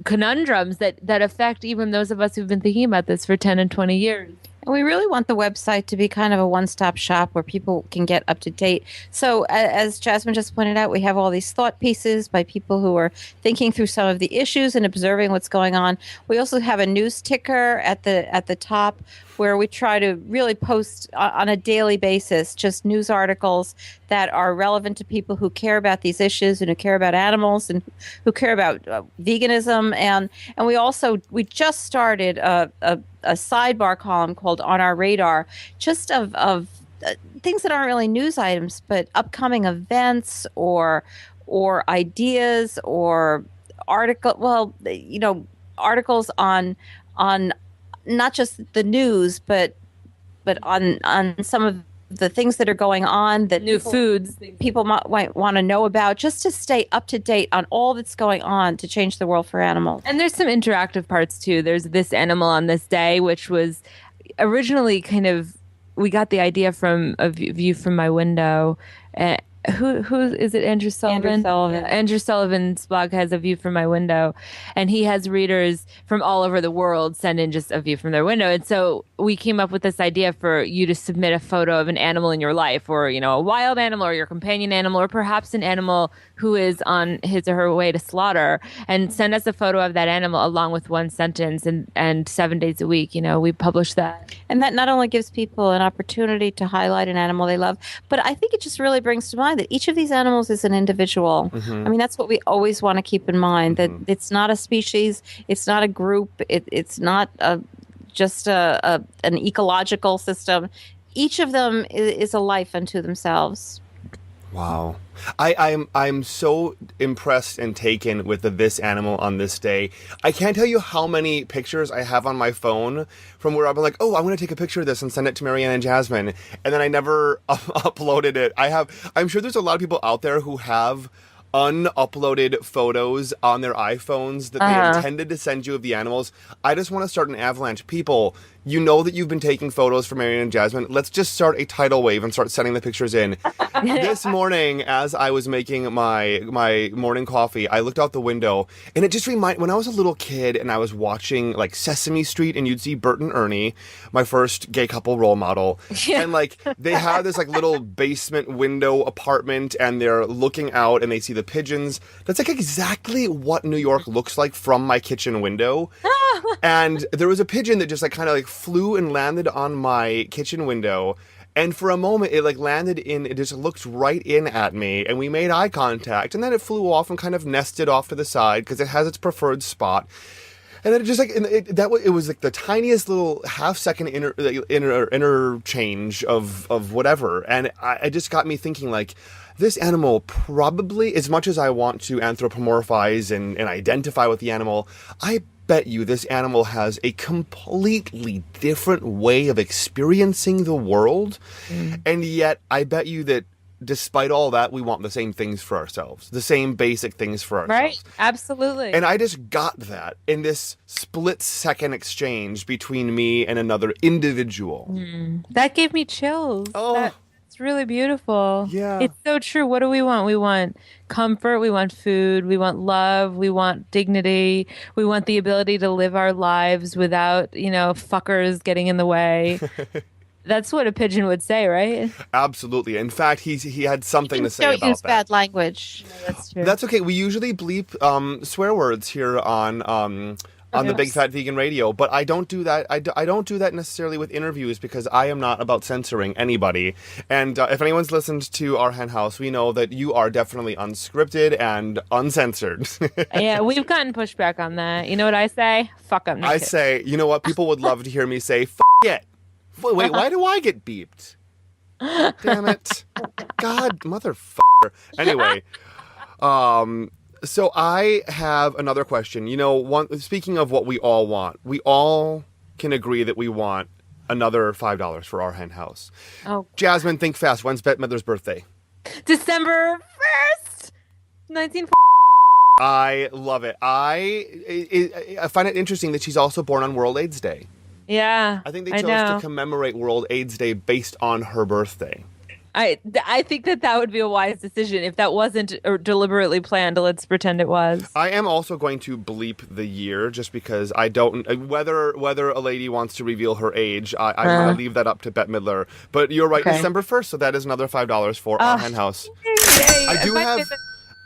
conundrums that affect even those of us who've been thinking about this for 10 and 20 years. And we really want the website to be kind of a one-stop shop where people can get up to date. So as Jasmin just pointed out, we have all these thought pieces by people who are thinking through some of the issues and observing what's going on. We also have a news ticker at the top where we try to really post on a daily basis just news articles that are relevant to people who care about these issues and who care about animals and who care about veganism. And we just started a sidebar column called On Our Radar, just of things that aren't really news items, but upcoming events or ideas or articles on not just the news, but on some of the things that are going on, that new foods people might want to know about, just to stay up to date on all that's going on to change the world for animals. And there's some interactive parts too. There's This Animal on This Day, which was originally we got the idea from a view from my window who is it? Andrew Sullivan. Andrew Sullivan. Yeah, Andrew Sullivan's blog has a view from my window, and he has readers from all over the world send in just a view from their window. And so we came up with this idea for you to submit a photo of an animal in your life, or a wild animal, or your companion animal, or perhaps an animal who is on his or her way to slaughter, and send us a photo of that animal along with one sentence. And 7 days a week, we publish that. And that not only gives people an opportunity to highlight an animal they love, but I think it just really brings to mind that each of these animals is an individual. I mean, that's what we always want to keep in mind, that it's not a species, it's not a group, it's not just an ecological system. Each of them is a life unto themselves. Wow. I'm so impressed and taken with this animal on this day. I can't tell you how many pictures I have on my phone from where I've been like, oh, I'm going to take a picture of this and send it to Mariann and Jasmin. And then I never uploaded it. I'm sure there's a lot of people out there who have unuploaded photos on their iPhones that they intended to send you of the animals. I just want to start an avalanche. People, you know that you've been taking photos for Mariann and Jasmin. Let's just start a tidal wave and start sending the pictures in. This morning, as I was making my morning coffee, I looked out the window, and it just reminded when I was a little kid and I was watching like Sesame Street, and you'd see Bert and Ernie, my first gay couple role model, and like they have this like little basement window apartment, and they're looking out and they see the pigeons. That's like exactly what New York looks like from my kitchen window. And there was a pigeon that just like kind of like flew and landed on my kitchen window. And for a moment, it like landed it just looked right in at me, and we made eye contact, and then it flew off and kind of nested off to the side because it has its preferred spot. And then it just like it was like the tiniest little half-second interchange of whatever, and it just got me thinking like, this animal probably, as much as I want to anthropomorphize and identify with the animal, I bet you this animal has a completely different way of experiencing the world. And yet I bet you that despite all that, we want the same things for ourselves, the same basic things for ourselves. Right, absolutely. And I just got that in this split-second exchange between me and another individual. That gave me chills. Oh. It's really beautiful. Yeah. It's so true. What do we want? We want comfort. We want food. We want love. We want dignity. We want the ability to live our lives without, fuckers getting in the way. That's what a pigeon would say, right? Absolutely. In fact, he had something to say Don't about use that. bad language. No, that's true. That's okay. We usually bleep swear words here on the Big Fat Vegan Radio, but I don't do that. I don't do that necessarily with interviews because I am not about censoring anybody. And if anyone's listened to Our Hen House, we know that you are definitely unscripted and uncensored. Yeah, we've gotten pushback on that. You know what I say? Fuck up. I say, you know what? People would love to hear me say, F it. Wait, why do I get beeped? Damn it. God, motherfucker. Anyway, so I have another question. Speaking of what we all want, we all can agree that we want another $5 for Our Hen House. Oh, Jasmin, think fast. When's Bette Midler's birthday? December 1st, 1940. I love it. I find it interesting that she's also born on World AIDS Day. Yeah, I think they chose to commemorate World AIDS Day based on her birthday. I think that would be a wise decision. If that wasn't deliberately planned, let's pretend it was. I am also going to bleep the year just because I don't whether a lady wants to reveal her age. I want to leave that up to Bette Midler. But you're right, okay. December 1st, so that is another $5 for Our Hen House. Yay. I do have.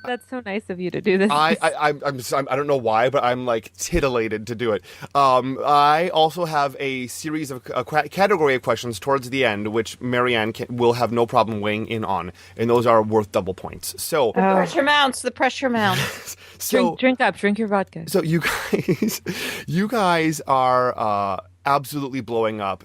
That's so nice of you to do this. I don't know why, but I'm like titillated to do it. I also have a series of category of questions towards the end, which Mariann will have no problem weighing in on, and those are worth double points. So the pressure mounts. So drink up, drink your vodka. So you guys are absolutely blowing up.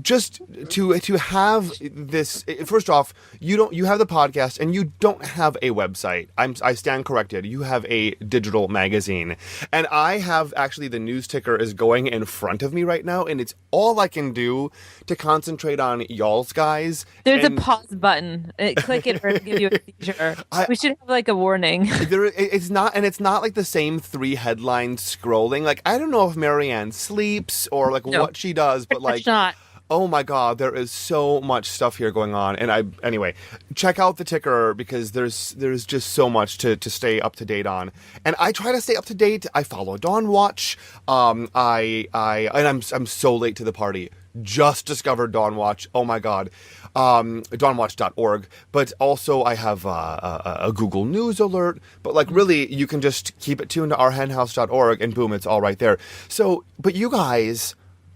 Just to have this. First off, you have the podcast and you don't have a website. I stand corrected. You have a digital magazine, and I have actually the news ticker is going in front of me right now, and it's all I can do to concentrate on y'all's guys. There's a pause button. Click it or it'll give you a seizure. We should have like a warning. It's not like the same 3 headlines scrolling. Like I don't know if Mariann sleeps or like what she does, but like. Not. oh my God, there is so much stuff here going on. And anyway, check out the ticker because there's just so much to stay up to date on. And I try to stay up to date. I follow Dawn Watch. And I'm so late to the party. Just discovered Dawn Watch. Oh my God. Dawnwatch.org. But also I have a Google News alert. But like really, you can just keep it tuned to ourhenhouse.org and boom, it's all right there. So, but you guys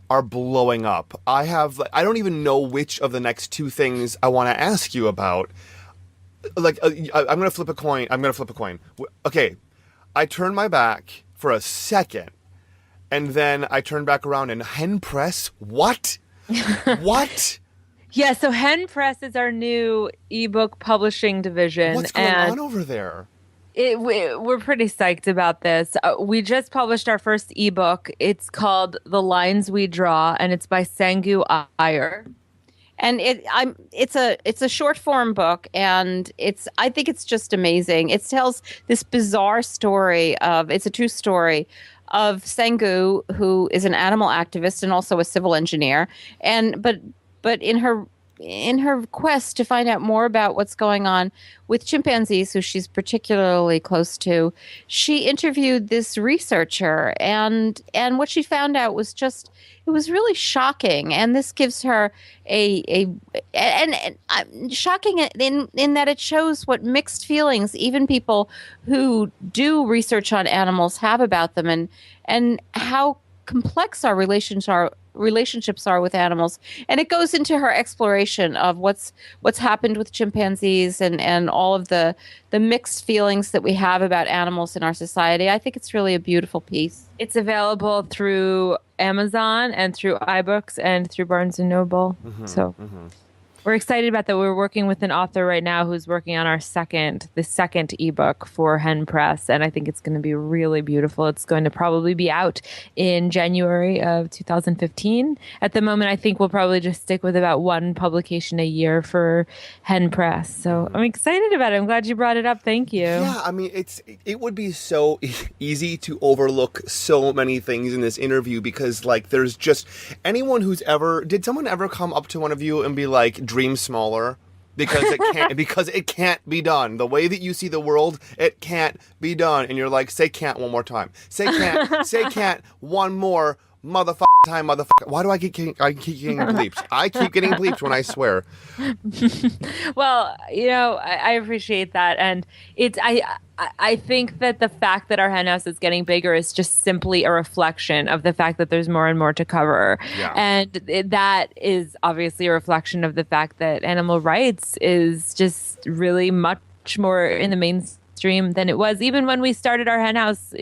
are blowing up. I don't even know which of the next two things I want to ask you about. Like, I'm going to flip a coin. Okay. I turn my back for a second. And then I turn back around and Hen Press? What? What? Yeah, so Hen Press is our new ebook publishing division. What's going on over there? We're pretty psyched about this. We just published our first ebook. It's called The Lines We Draw, and it's by Sangu Iyer. And it's a short form book, and I think it's just amazing. It tells this bizarre story it's a true story of Sangu, who is an animal activist and also a civil engineer, but in her quest to find out more about what's going on with chimpanzees, who she's particularly close to, she interviewed this researcher, and what she found out was it was really shocking. And this gives her shocking in that it shows what mixed feelings even people who do research on animals have about them, and how complex our relationships are with animals. And it goes into her exploration of what's happened with chimpanzees and all of the mixed feelings that we have about animals in our society. I think it's really a beautiful piece. It's available through Amazon and through iBooks and through Barnes & Noble. We're excited about that. We're working with an author right now who's working on the second ebook for Hen Press, and I think it's going to be really beautiful. It's going to probably be out in January of 2015. At the moment, I think we'll probably just stick with about one publication a year for Hen Press. So I'm excited about it. I'm glad you brought it up. Thank you. Yeah, I mean, it would be so easy to overlook so many things in this interview because, like, there's just anyone did someone ever come up to one of you and be like, dream smaller, because it can't be done. The way that you see the world, it can't be done. And you're like, say can't one more time. Say can't one more time, motherfucker. Why do I keep getting bleeped? I keep getting bleeped when I swear. Well, I appreciate that. And I think that the fact that our hen house is getting bigger is just simply a reflection of the fact that there's more and more to cover. Yeah. And that is obviously a reflection of the fact that animal rights is just really much more in the mainstream than it was even when we started our hen house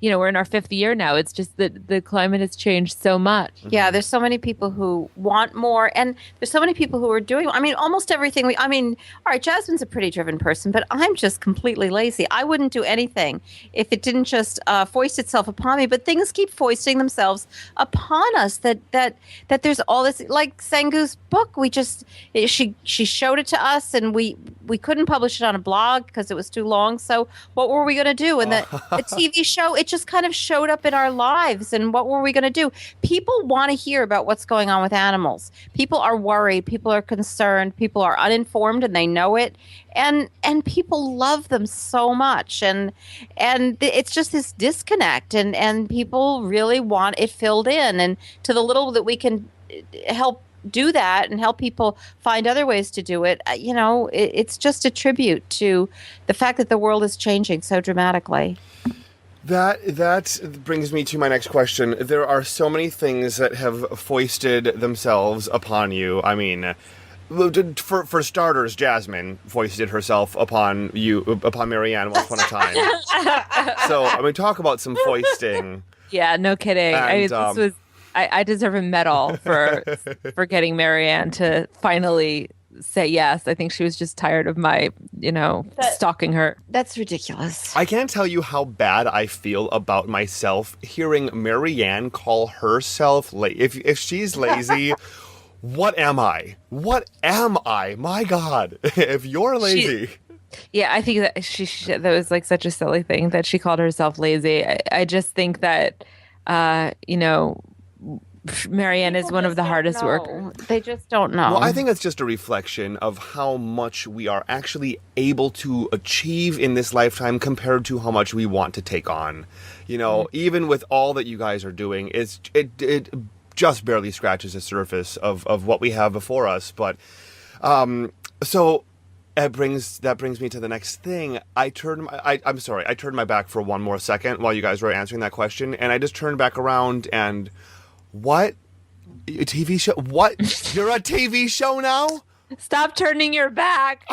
we're in our 5th year now. It's just that the climate has changed so much. Yeah, there's so many people who want more, and there's so many people who are doing, almost everything. All right, Jasmine's a pretty driven person, but I'm just completely lazy. I wouldn't do anything if it didn't just foist itself upon me, but things keep foisting themselves upon us that there's all this, like Sangu's book, she showed it to us, and we couldn't publish it on a blog because it was too long. So what were we going to do? And the TV show, it just kind of showed up in our lives. And what were we going to do? People want to hear about what's going on with animals. People are worried. People are concerned. People are uninformed, and they know it. And people love them so much. And it's just this disconnect. And people really want it filled in. And to the little that we can help do that and help people find other ways to do it, it's just a tribute to the fact that the world is changing so dramatically. That brings me to my next question. There are so many things that have foisted themselves upon you. I mean, for starters, Jasmin foisted herself upon Mariann once upon a time. So, talk about some foisting. Yeah, no kidding. And, I deserve a medal for getting Mariann to finally say yes. I think she was just tired of my, stalking her. That's ridiculous. I can't tell you how bad I feel about myself hearing Mariann call herself if she's lazy, what am I? What am I? My God, if you're lazy. I think that that was like such a silly thing that she called herself lazy. I just think that, Mariann is People one of just the don't hardest know. workers. They just don't know. Well, I think it's just a reflection of how much we are actually able to achieve in this lifetime compared to how much we want to take on. You know, even with all that you guys are doing, it just barely scratches the surface of what we have before us. But so that brings me to the next thing. I'm sorry, I turned my back for one more second while you guys were answering that question, and I just turned back around and what? A TV show? What? You're a TV show now? Stop turning your back.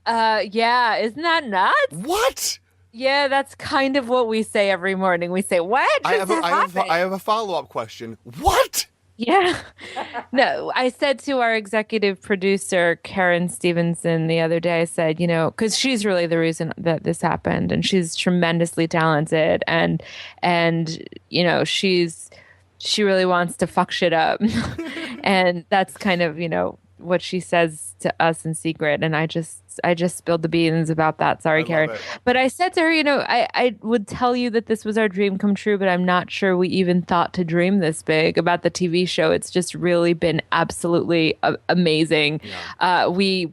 Yeah, isn't that nuts? What? Yeah, that's kind of what we say every morning. We say, "What?" I have a follow-up question. What? Yeah. No, I said to our executive producer, Karen Stevenson, the other day, I said, because she's really the reason that this happened, and she's tremendously talented, and she really wants to fuck shit up. And that's kind of, what she says to us in secret. And I just spilled the beans about that. Sorry, Karen. But I said to her, I would tell you that this was our dream come true, but I'm not sure we even thought to dream this big about the TV show. It's just really been absolutely amazing. Yeah.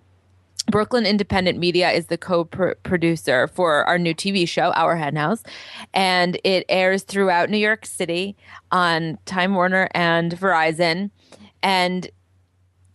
Brooklyn Independent Media is the co-producer for our new TV show, Our Hen House, and it airs throughout New York City on Time Warner and Verizon, and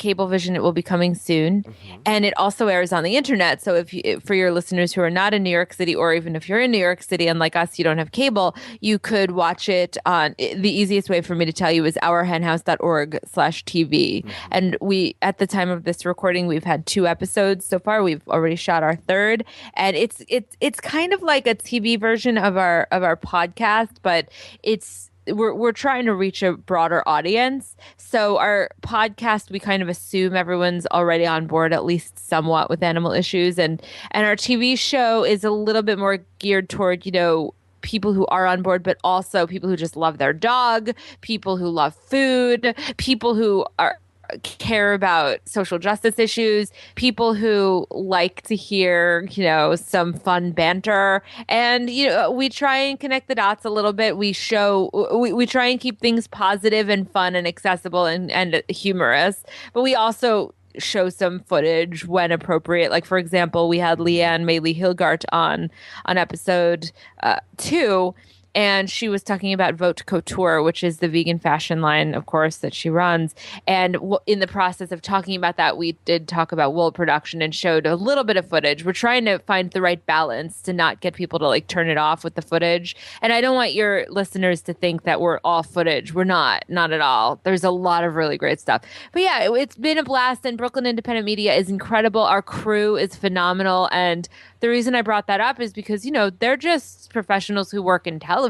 Cablevision. It will be coming soon, and it also airs on the internet. So for your listeners who are not in New York City, or even if you're in New York City and like us, you don't have cable, you could watch it on. The easiest way for me to tell you is ourhenhouse.org/TV. And at the time of this recording, we've had 2 episodes so far. We've already shot our 3rd, and it's kind of like a TV version of our podcast, but we're trying to reach a broader audience. So our podcast, we kind of assume everyone's already on board, at least somewhat, with animal issues. And our TV show is a little bit more geared toward, people who are on board, but also people who just love their dog, people who love food, people who care about social justice issues, people who like to hear, some fun banter. And, we try and connect the dots a little bit. We try and keep things positive and fun and accessible and humorous, but we also show some footage when appropriate. Like, for example, we had Leanne Maley-Hilgart on episode 2, and she was talking about Vote Couture, which is the vegan fashion line, of course, that she runs. And in the process of talking about that, we did talk about wool production and showed a little bit of footage. We're trying to find the right balance to not get people to turn it off with the footage. And I don't want your listeners to think that we're all footage. We're not at all. There's a lot of really great stuff. But yeah, it's been a blast, and Brooklyn Independent Media is incredible. Our crew is phenomenal. And the reason I brought that up is because, they're just professionals who work in television.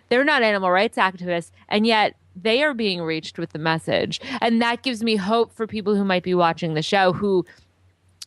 They're not animal rights activists, and yet they are being reached with the message. And that gives me hope for people who might be watching the show who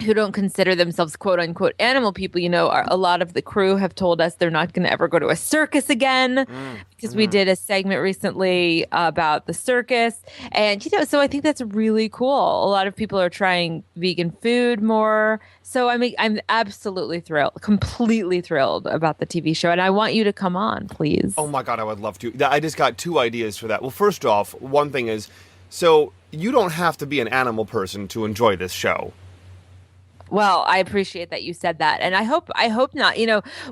don't consider themselves quote unquote animal people. A lot of the crew have told us they're not going to ever go to a circus again because we did a segment recently about the circus. And, so I think that's really cool. A lot of people are trying vegan food more. So I'm absolutely thrilled, completely thrilled about the TV show. And I want you to come on, please. Oh my God, I would love to. I just got 2 ideas for that. Well, first off, one thing is, so you don't have to be an animal person to enjoy this show. Well, I appreciate that you said that. And I hope not.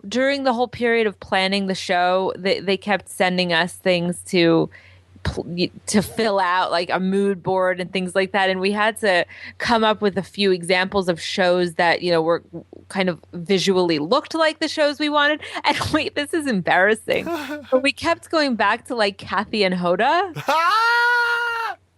During the whole period of planning the show, they kept sending us things to fill out, like a mood board and things like that. And we had to come up with a few examples of shows that, were kind of visually looked like the shows we wanted. And wait, this is embarrassing. But we kept going back to Kathy and Hoda.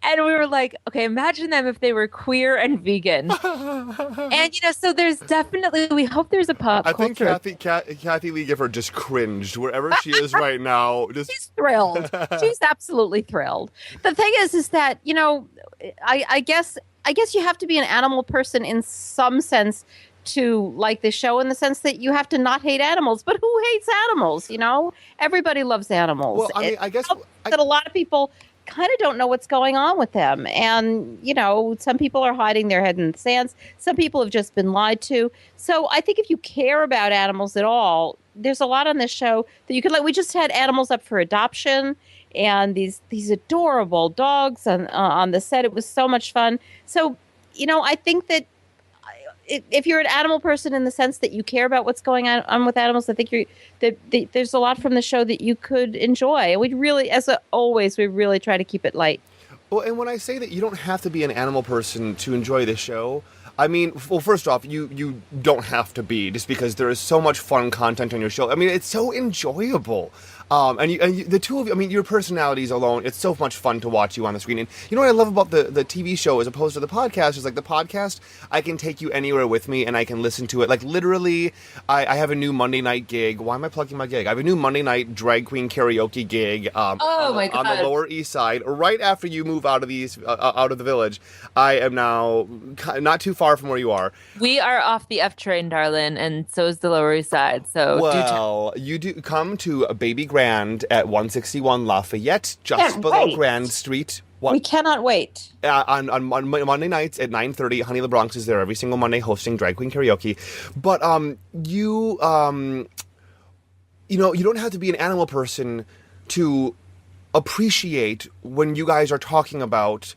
And we were like, okay, imagine them if they were queer and vegan. And, so there's definitely, we hope there's a pop culture. I think Kathy Lee Gifford just cringed wherever she is right now. She's thrilled. She's absolutely thrilled. The thing is that, I guess you have to be an animal person in some sense to like this show, in the sense that you have to not hate animals. But who hates animals? Everybody loves animals. Well, I guess that a lot of people kind of don't know what's going on with them. And, some people are hiding their head in the sands. Some people have just been lied to. So I think if you care about animals at all, there's a lot on this show that you could we just had animals up for adoption. and these adorable dogs on the set. It was so much fun. So, I think that if you're an animal person in the sense that you care about what's going on with animals, I think there's a lot from the show that you could enjoy. And we really, always, we really try to keep it light. Well, and when I say that you don't have to be an animal person to enjoy the show, I mean, well, first off, you don't have to be, just because there is so much fun content on your show. I mean, it's so enjoyable. The two of you, I mean, your personalities alone, it's so much fun to watch you on the screen. And you know what I love about the TV show as opposed to the podcast is, like, the podcast, I can take you anywhere with me and I can listen to it. Like, literally, I have a new Monday night gig. Why am I plugging my gig? I have a new Monday night drag queen karaoke gig on the Lower East Side. Right after you move out of the village, I am now not too far from where you are. We are off the F train, darling, and so is the Lower East Side. So you do come to a Baby Grand at 161 Lafayette, just below Grand Street. We cannot wait. On Monday nights at 9:30, Honey LeBronx is there every single Monday hosting drag queen karaoke. But you don't have to be an animal person to appreciate when you guys are talking about,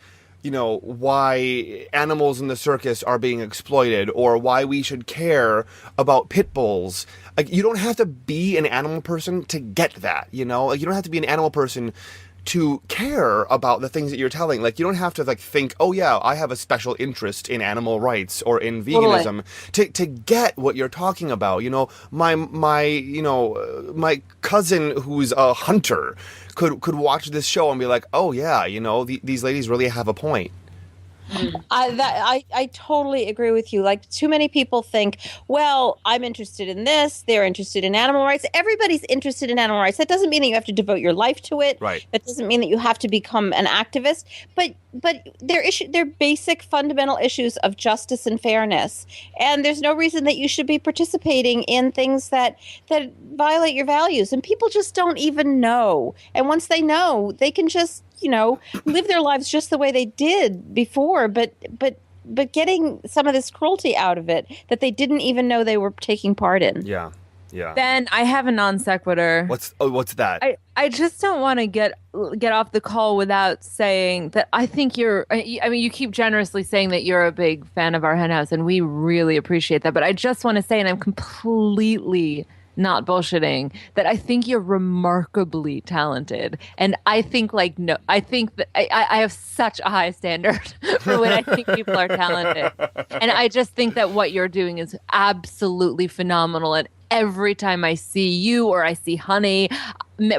why animals in the circus are being exploited or why we should care about pit bulls. Like, you don't have to be an animal person to get that, Like, you don't have to be an animal person to care about the things that you're telling. Like, you don't have to, like, think, oh yeah, I have a special interest in animal rights or in veganism to get what you're talking about. My cousin who's a hunter could watch this show and be like, oh yeah, these ladies really have a point. I totally agree with you. Like, too many people think, well, I'm interested in this. They're interested in animal rights. Everybody's interested in animal rights. That doesn't mean that you have to devote your life to it. Right. That doesn't mean that you have to become an activist. But they're basic fundamental issues of justice and fairness. And there's no reason that you should be participating in things that violate your values. And people just don't even know. And once they know, they can just live their lives just the way they did before, but getting some of this cruelty out of it that they didn't even know they were taking part in. Yeah. Ben, I have a non sequitur. What's that? I just don't want to get off the call without saying that I think you keep generously saying that you're a big fan of Our Hen House, and we really appreciate that. But I just want to say, and I'm completely not bullshitting, that I think you're remarkably talented. And I think I think that I have such a high standard for when I think people are talented. And I just think that what you're doing is absolutely phenomenal. And every time I see you or I see Honey,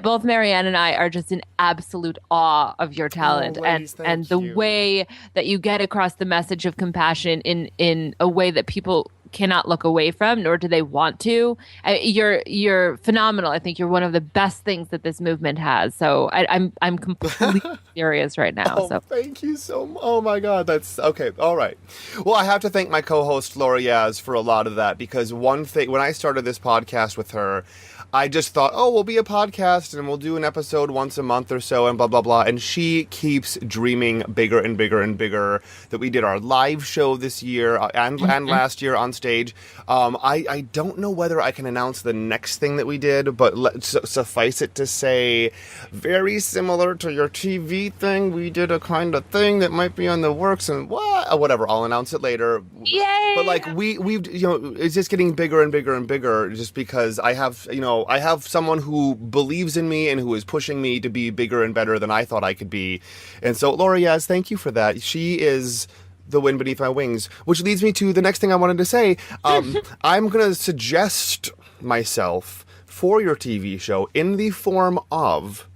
both Mariann and I are just in absolute awe of your talent and the way that you get across the message of compassion in a way that people cannot look away from, nor do they want to. You're phenomenal. I think you're one of the best things that this movement has. So I'm completely serious right now. Oh, so thank you so much. Oh my God, that's okay. All right. Well, I have to thank my co-host Laura Yaz for a lot of that, because one thing, when I started this podcast with her, I just thought, oh, we'll be a podcast and we'll do an episode once a month or so and blah, blah, blah. And she keeps dreaming bigger and bigger and bigger, that we did our live show this year and last year on stage. I don't know whether I can announce the next thing that we did, but suffice it to say, very similar to your TV thing, we did a kind of thing that might be on the works and whatever. I'll announce it later. Yay! But like we've it's just getting bigger and bigger and bigger, just because I have someone who believes in me and who is pushing me to be bigger and better than I thought I could be. And so, Laura Yaz, thank you for that. She is the wind beneath my wings, which leads me to the next thing I wanted to say. I'm going to suggest myself for your TV show in the form of,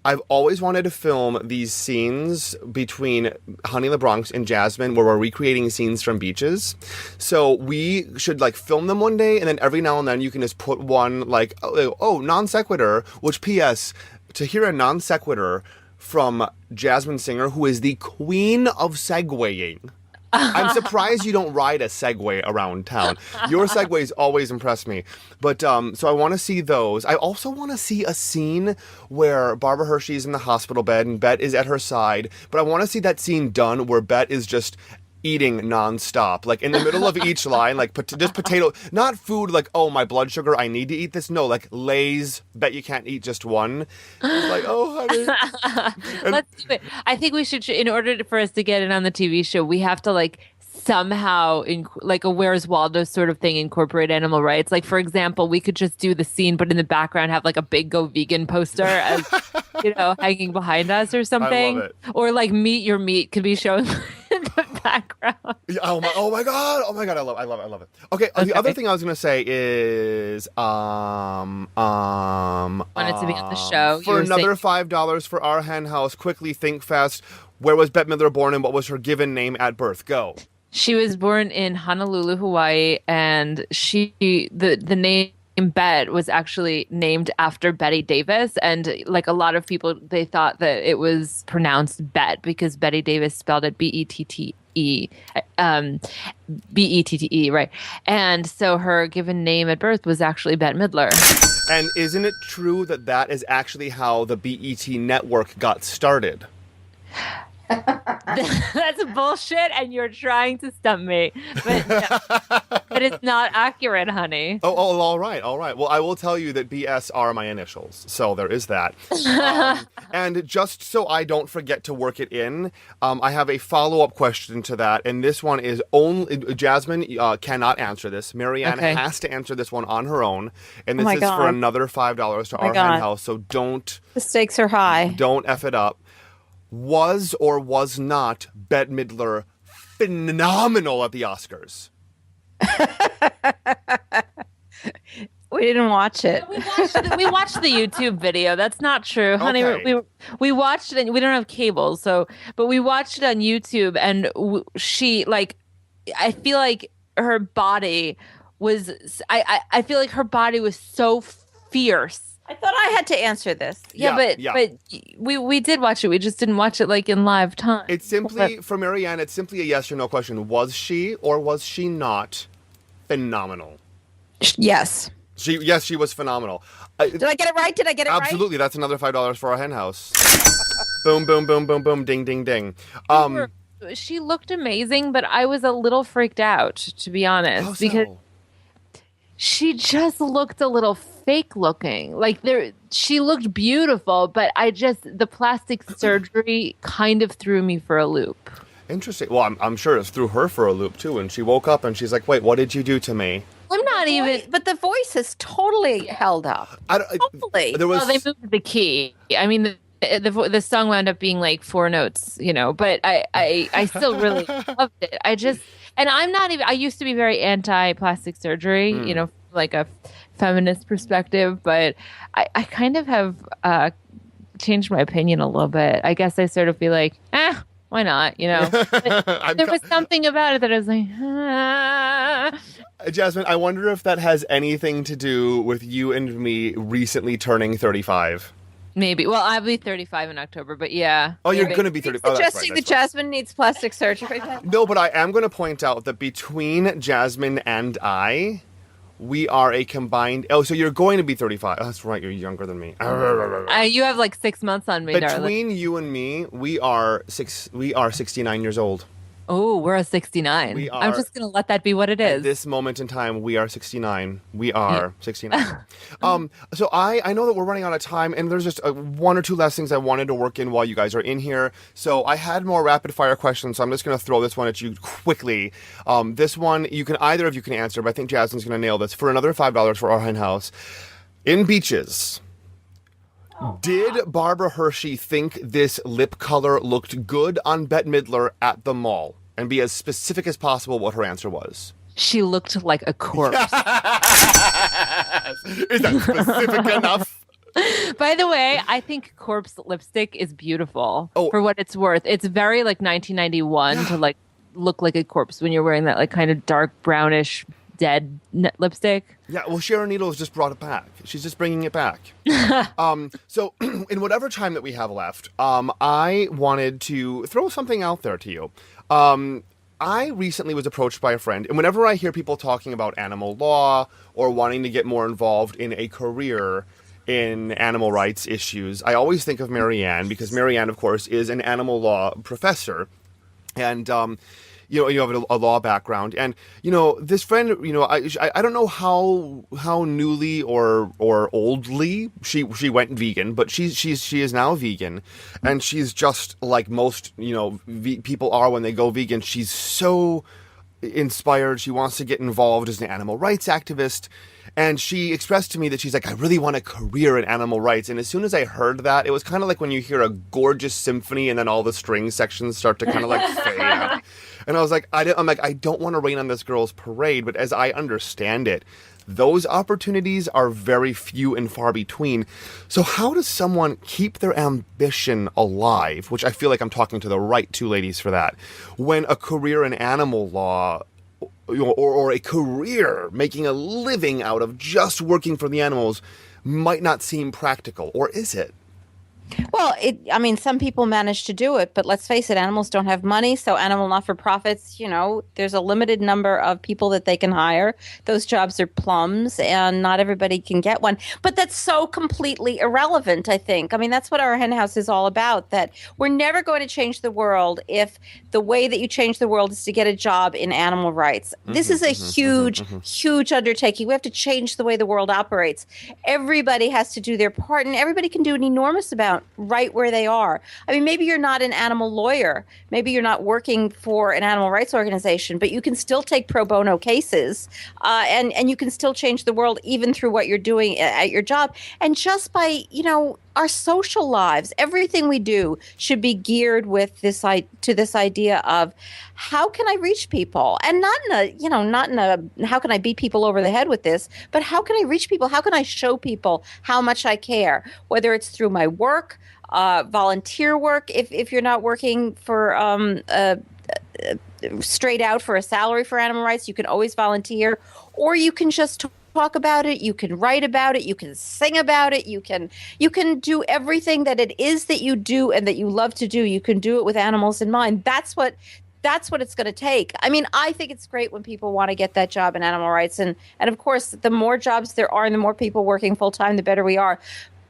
I've always wanted to film these scenes between Honey LeBronx and Jasmin where we're recreating scenes from beaches. So we should film them one day, and then every now and then you can just put one non sequitur, which P.S. to hear a non sequitur from Jasmin Singer, who is the queen of segueing. I'm surprised you don't ride a Segway around town. Your Segways always impress me. But so I want to see those. I also want to see a scene where Barbara Hershey's in the hospital bed and Bette is at her side. But I want to see that scene done where Bette is just eating nonstop, like in the middle of each line, like just potato, not food like, oh, my blood sugar, I need to eat this. No, like Lay's, bet you can't eat just one. It's like, oh, honey. Let's do it. I think we should, in order for us to get it on the TV show, we have to like somehow like a Where's Waldo sort of thing incorporate animal rights. Like, for example, we could just do the scene, but in the background have like a big Go Vegan poster as hanging behind us or something. I love it. Or like Meet Your Meat could be shown in the background. Oh my god! I love it. Okay, the other thing I was gonna say is Wanted to be on the show. For another $5 for Our Hen House. Quickly think fast. Where was Bette Midler born and what was her given name at birth? Go. She was born in Honolulu, Hawaii, and the name Bette was actually named after Bette Davis. And like a lot of people, they thought that it was pronounced Bet because Bette Davis spelled it Bettee, Bette, right? And so her given name at birth was actually Bette Midler. And isn't it true that is actually how the BET network got started? That's bullshit, and you're trying to stump me. But, but it's not accurate, honey. Oh, all right. Well, I will tell you that BS are my initials, so there is that. And just so I don't forget to work it in, I have a follow-up question to that, and this one is only Jasmin cannot answer this. Mariann has to answer this one on her own, and this is for another $5 to Our Hen House. So don't. The stakes are high. Don't F it up. Was or was not Bette Midler phenomenal at the Oscars? We didn't watch it. We watched the YouTube video. That's not true, honey. Okay. We watched it. We don't have cable, but we watched it on YouTube, and she like. I feel like her body was. I feel like her body was so fierce. I thought I had to answer this. But we did watch it. We just didn't watch it like in live time. It's simply, for Mariann, it's simply a yes or no question. Was she or was she not phenomenal? Yes. She was phenomenal. Did I get it right? Absolutely. That's another $5 for Our Hen House. Boom, boom, boom, boom, boom, ding, ding, ding. She looked amazing, but I was a little freaked out, to be honest, because she just looked a little fake looking. Like she looked beautiful, but the plastic surgery kind of threw me for a loop. Interesting. Well, I'm sure it threw her for a loop too. And she woke up and she's like, "Wait, what did you do to me?" I'm not even. But the voice is totally held up. Totally. Well, they moved the key. I mean, the song wound up being like 4 notes, But I still really loved it. And I'm not even. I used to be very anti-plastic surgery, like a feminist perspective, but I kind of have changed my opinion a little bit. I guess I sort of feel like, why not? There was something about it that I was like, Jasmin, I wonder if that has anything to do with you and me recently turning 35. Maybe. Well, I'll be 35 in October, but yeah. Oh, you're going to be 35. Suggesting that Jasmin needs plastic surgery. No, but I am going to point out that between Jasmin and I, we are a combined. Oh, so you're going to be 35. Oh, that's right. You're younger than me. You have like 6 months on me, Between darling. you and me, we are 69 years old. Oh, we're a 69. I'm just going to let that be what it is. At this moment in time, we are 69. We are 69. So I know that we're running out of time, and there's just 1 or 2 last things I wanted to work in while you guys are in here. So I had more rapid fire questions, so I'm just going to throw this one at you quickly. This one, either of you can answer, but I think Jasmin's going to nail this. For another $5 for Our Hen House. In Beaches, did Barbara Hershey think this lip color looked good on Bette Midler at the mall? And be as specific as possible what her answer was. She looked like a corpse. Is that specific enough? By the way, I think corpse lipstick is beautiful for what it's worth. It's very like 1991 to like look like a corpse when you're wearing that like kind of dark brownish dead lipstick. Yeah, well, Sharon Needles just brought it back. She's just bringing it back. So in whatever time that we have left, I wanted to throw something out there to you. I recently was approached by a friend, and whenever I hear people talking about animal law or wanting to get more involved in a career in animal rights issues, I always think of Mariann, because Mariann, of course, is an animal law professor. And you have a law background, and this friend, I don't know how newly or oldly she went vegan, but she is now vegan, and she's just like most people are when they go vegan. She's so inspired. She wants to get involved as an animal rights activist. And she expressed to me that she's like, I really want a career in animal rights. And as soon as I heard that, it was kind of like when you hear a gorgeous symphony and then all the string sections start to kind of like fade out. And I was like, I don't want to rain on this girl's parade. But as I understand it, those opportunities are very few and far between. So how does someone keep their ambition alive, which I feel like I'm talking to the right two ladies for that, when a career in animal law or a career making a living out of just working for the animals might not seem practical, or is it? Well, some people manage to do it, but let's face it, animals don't have money. So animal not-for-profits, there's a limited number of people that they can hire. Those jobs are plums, and not everybody can get one. But that's so completely irrelevant, I think. That's what Our Hen House is all about, that we're never going to change the world if the way that you change the world is to get a job in animal rights. This is a huge, huge undertaking. We have to change the way the world operates. Everybody has to do their part, and everybody can do an enormous amount right where they are. Maybe you're not an animal lawyer. Maybe you're not working for an animal rights organization, but you can still take pro bono cases, and you can still change the world even through what you're doing at your job. And just by, our social lives, everything we do should be geared with this idea of how can I reach people, and not in a how can I beat people over the head with this, but how can I reach people? How can I show people how much I care, whether it's through my work, volunteer work, if you're not working for straight out for a salary for animal rights, you can always volunteer, or you can just talk about it, you can write about it, you can sing about it, you can do everything that it is that you do and that you love to do. You can do it with animals in mind. That's what it's going to take. I think it's great when people want to get that job in animal rights, and of course, the more jobs there are and the more people working full time, the better we are.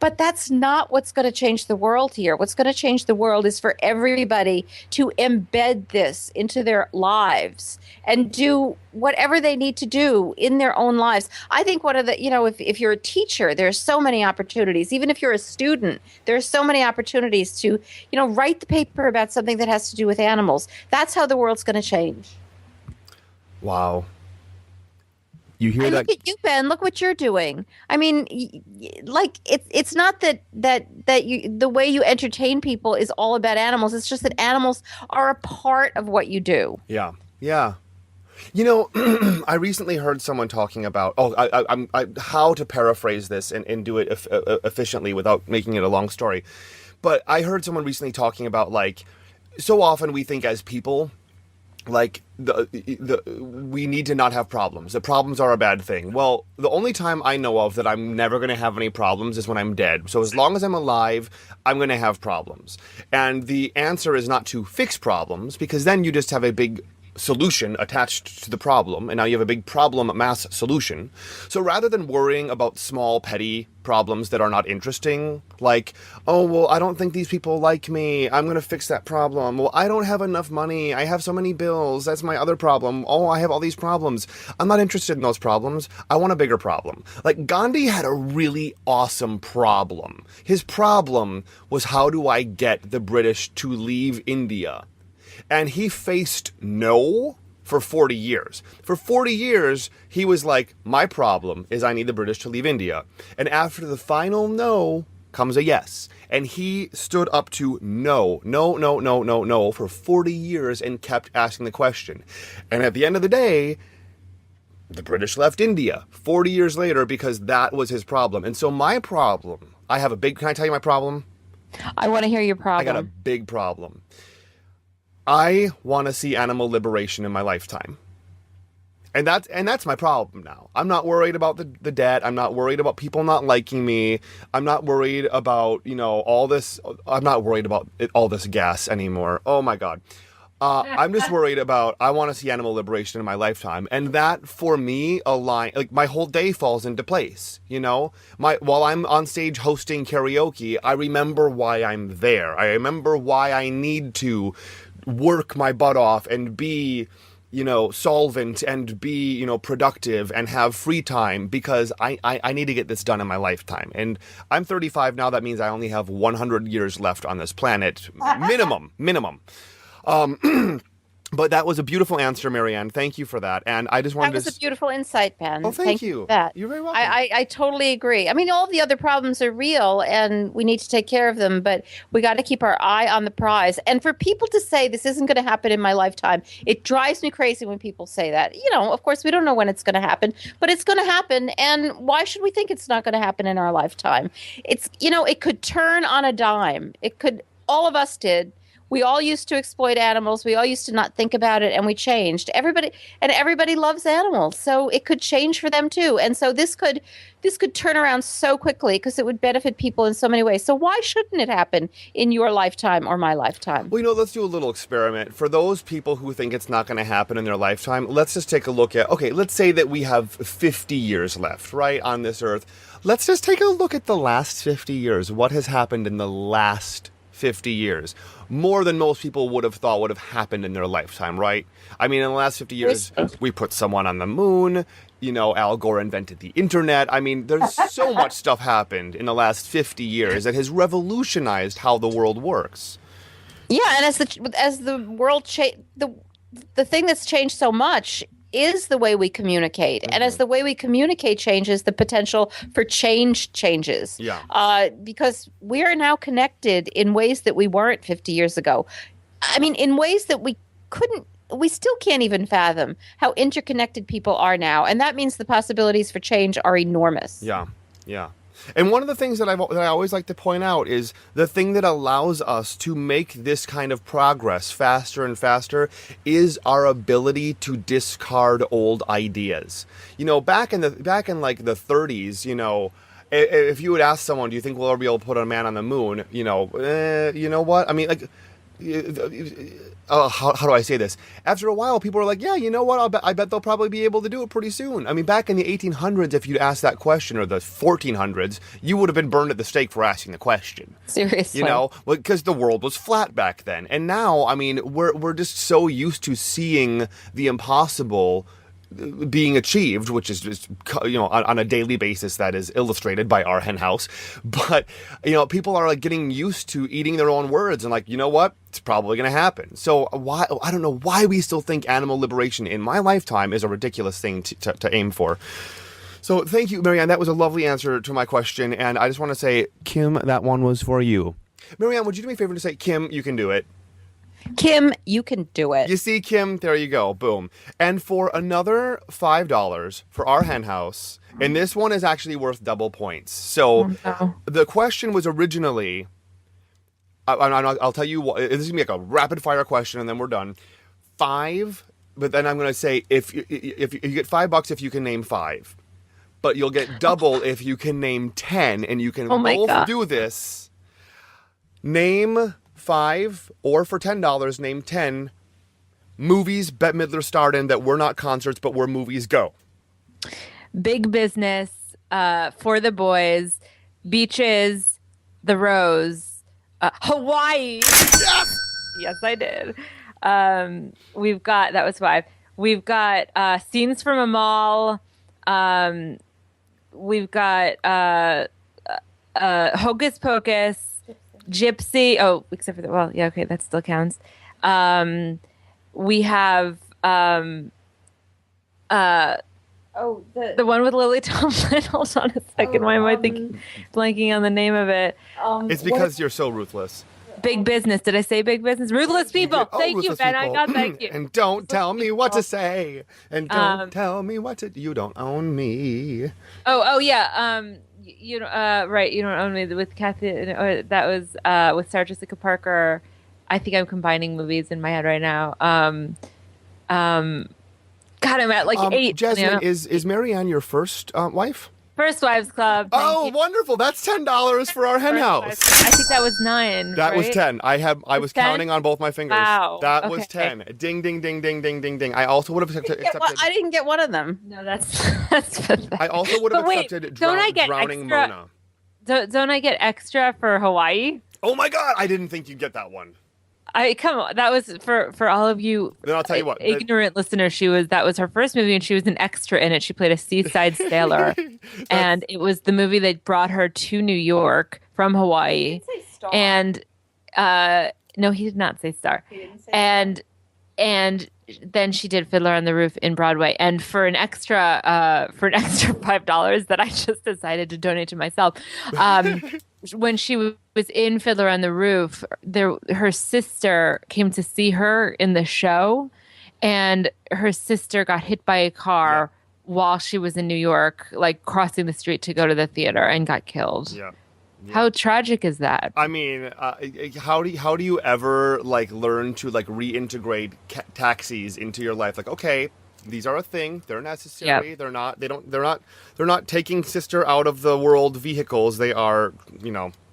But that's not what's going to change the world here. What's going to change the world is for everybody to embed this into their lives and do whatever they need to do in their own lives. I think one of the, if you're a teacher, there's so many opportunities. Even if you're a student, there's so many opportunities to, write the paper about something that has to do with animals. That's how the world's going to change. Wow. You hear that? Look at you, Ben. Look what you're doing. It's not that you, the way you entertain people is all about animals. It's just that animals are a part of what you do. Yeah. I recently heard someone talking about how to paraphrase this and do it efficiently without making it a long story. But I heard someone recently talking about, like, so often we think as people, like, we need to not have problems. The problems are a bad thing. Well, the only time I know of that I'm never going to have any problems is when I'm dead. So as long as I'm alive, I'm going to have problems. And the answer is not to fix problems, because then you just have a big solution attached to the problem, and now you have a big problem mass solution. So rather than worrying about small petty problems that are not interesting, like, oh, well, I don't think these people like me, I'm going to fix that problem. Well, I don't have enough money, I have so many bills, that's my other problem. Oh, I have all these problems. I'm not interested in those problems. I want a bigger problem. Like, Gandhi had a really awesome problem. His problem was, how do I get the British to leave India? And he faced no for 40 years. For 40 years, he was like, my problem is I need the British to leave India. And after the final no comes a yes. And he stood up to no for 40 years and kept asking the question. And at the end of the day, the British left India 40 years later because that was his problem. And so my problem, can I tell you my problem? I want to hear your problem. I got a big problem. I want to see animal liberation in my lifetime. And that's my problem now. I'm not worried about the debt. I'm not worried about people not liking me. I'm not worried about, all this. I'm not worried about all this gas anymore. Oh my God. I'm just worried about, I want to see animal liberation in my lifetime. And that, for me, like, my whole day falls into place, while I'm on stage hosting karaoke, I remember why I'm there. I remember why I need to work my butt off and be, solvent and be, productive and have free time because I need to get this done in my lifetime. And I'm 35 now. That means I only have 100 years left on this planet. Minimum. But that was a beautiful answer, Mariann. Thank you for that. And I just wanted That was a beautiful insight, Ben. Oh, thank you. For that. You're very welcome. I totally agree. I mean, all the other problems are real and we need to take care of them, but we got to keep our eye on the prize. And for people to say this isn't going to happen in my lifetime, it drives me crazy when people say that. Of course, we don't know when it's going to happen, but it's going to happen. And why should we think it's not going to happen in our lifetime? It could turn on a dime. All of us did. We all used to exploit animals. We all used to not think about it, and we changed. Everybody loves animals, so it could change for them too. And so this could turn around so quickly because it would benefit people in so many ways. So why shouldn't it happen in your lifetime or my lifetime? Well, let's do a little experiment. For those people who think it's not going to happen in their lifetime, let's just take a look at, let's say that we have 50 years left, right, on this earth. Let's just take a look at the last 50 years. What has happened in the last 50 years? More than most people would have thought would have happened in their lifetime, right? I mean, in the last 50 years, we put someone on the moon. Al Gore invented the internet. I mean, there's so much stuff happened in the last 50 years that has revolutionized how the world works. Yeah, and as the world the thing that's changed so much is the way we communicate. Mm-hmm. And as the way we communicate changes, the potential for change changes. Yeah. Because we are now connected in ways that we weren't 50 years ago. I mean, in ways that we still can't even fathom how interconnected people are now. And that means the possibilities for change are enormous. Yeah. And one of the things that I always like to point out is the thing that allows us to make this kind of progress faster and faster is our ability to discard old ideas. Back in like the 30s, if you would ask someone, do you think we'll ever be able to put a man on the moon? You know what? I mean, like, how do I say this? After a while, people are like, yeah, you know what? I bet they'll probably be able to do it pretty soon. I mean, back in the 1800s, if you'd asked that question, or the 1400s, you would have been burned at the stake for asking the question. Seriously. Because the world was flat back then. And now, I mean, we're just so used to seeing the impossible being achieved, which is just, on a daily basis that is illustrated by Our Hen House. But, people are like getting used to eating their own words and like, you know what? It's probably going to happen. So I don't know why we still think animal liberation in my lifetime is a ridiculous thing to aim for. So thank you, Mariann. That was a lovely answer to my question. And I just want to say, Kim, that one was for you. Mariann, would you do me a favor to say, Kim, you can do it? Kim, you can do it. You see, Kim, there you go. Boom. And for another $5 for Our Hen House, and this one is actually worth double points. So the question was originally, I'll tell you what, this is going to be like a rapid fire question and then we're done. 5, but then I'm going to say if you get $5 if you can name 5, but you'll get double if you can name 10, and you can both do this. Name 5, or for $10, name 10 movies Bette Midler starred in that were not concerts but were movies. Go. Big Business, For the Boys, Beaches, The Rose, Hawaii. Yes, I did. We've got, that was 5. We've got Scenes from a Mall. We've got Hocus Pocus. Gypsy. Oh, except for okay, that still counts. We have the one with Lily Tomlin. Hold on a second. Why am I blanking on the name of it? It's because you're so ruthless. Big Business. Did I say Big Business? Ruthless People. Thank you, Ben. I got thank you. And don't tell me what to say. And don't tell me what to. You don't own me. Oh yeah. You right. You don't own me with Kathy. That was with Sarah Jessica Parker. I think I'm combining movies in my head right now. God, I'm at like 8. Jasmin, is Mariann your first wife? First Wives Club. Oh, wonderful! That's $10 for Our Hen House. I think that was 9. That right? was 10. I was 10? Counting on both my fingers. Wow. That was 10. Ding, ding, ding, ding, ding, ding, ding. I also would have accepted. I didn't get one of them. No, that's pathetic. I also would have accepted Drowning Mona. Don't I get extra for Hawaii? Oh my God! I didn't think you'd get that one. That was for all of you Then I'll tell you what. ignorant listeners. That was her first movie, and she was an extra in it. She played a seaside sailor, and it was the movie that brought her to New York from Hawaii. He didn't say star. And no, he did not say star. He didn't say And then she did Fiddler on the Roof in Broadway. And for an extra $5 that I just decided to donate to myself, when she was in Fiddler on the Roof, her sister came to see her in the show, and her sister got hit by a car while she was in New York, like crossing the street to go to the theater, and got killed. Yeah. Yeah. How tragic is that? I mean, how do you ever like learn to like reintegrate taxis into your life? Like, okay, these are a thing. They're necessary. Yep. They're not taking sister out of the world vehicles. They are,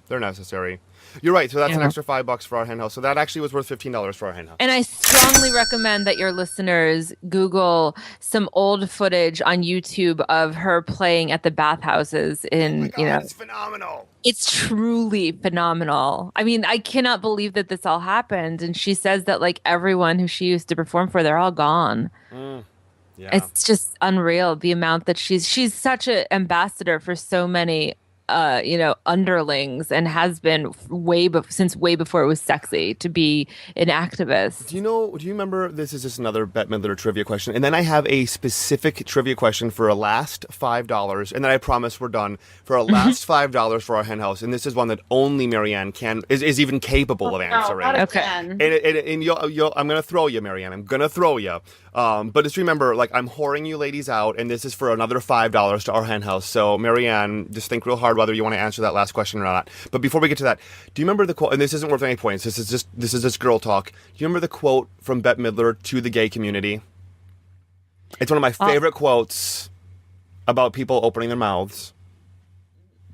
they're necessary. You're right. So that's an extra $5 for Our Hen House. So that actually was worth $15 for Our Hen House. And I strongly recommend that your listeners Google some old footage on YouTube of her playing at the bathhouses in, It's phenomenal. It's truly phenomenal. I mean, I cannot believe that this all happened. And she says that like everyone who she used to perform for, they're all gone. Yeah. It's just unreal the amount that she's such an ambassador for so many underlings, and has been since way before it was sexy to be an activist. Do you remember, this is just another Bette Midler trivia question, and then I have a specific trivia question for a last $5, and then I promise we're done, for a last $5 for Our Hen House, and this is one that only Mariann is even capable of answering. Okay. And I'm gonna throw you, Mariann. I'm gonna throw you. But just remember, like, I'm whoring you ladies out, and this is for another $5 to Our Hen House. So, Mariann, just think real hard whether you want to answer that last question or not. But before we get to that, do you remember the quote? And this isn't worth any points. This is just girl talk. Do you remember the quote from Bette Midler to the gay community? It's one of my favorite quotes about people opening their mouths.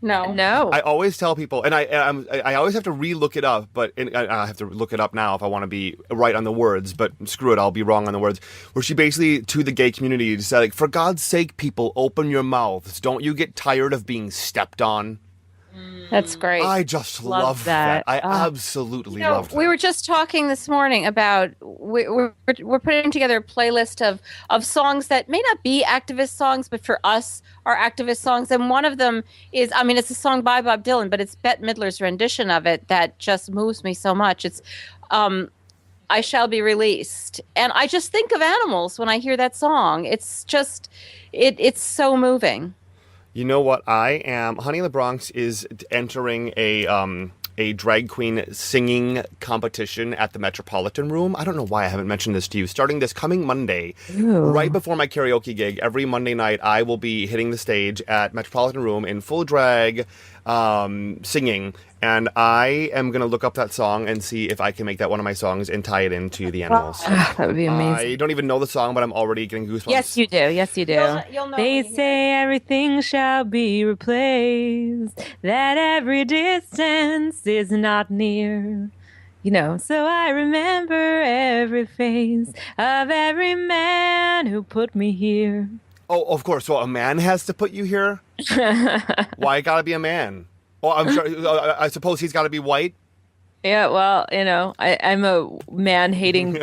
No. I always tell people, and I always have to re-look it up, but I have to look it up now if I want to be right on the words, but screw it, I'll be wrong on the words. Where she basically, to the gay community, said, like, for God's sake, people, open your mouths. Don't you get tired of being stepped on? That's great. I just love that. I absolutely love that. We were just talking this morning about we're putting together a playlist of songs that may not be activist songs, but for us are activist songs. And one of them is, I mean, it's a song by Bob Dylan, but it's Bette Midler's rendition of it that just moves me so much. It's I Shall Be Released. And I just think of animals when I hear that song. It's just, it's so moving. You know what I am? Honey in the Bronx is entering a drag queen singing competition at the Metropolitan Room. I don't know why I haven't mentioned this to you. Starting this coming Monday, right before my karaoke gig, every Monday night I will be hitting the stage at Metropolitan Room in full drag, singing. And I am going to look up that song and see if I can make that one of my songs and tie it into the animals. That would be amazing. I don't even know the song, but I'm already getting goosebumps. Yes, you do. Yes, you do. You'll know They when you say everything shall be replaced, that every distance is not near. So I remember every face of every man who put me here. Oh, of course. So a man has to put you here? Why gotta be a man? Oh, I'm sure. I suppose he's got to be white. Yeah, well, I'm a man-hating,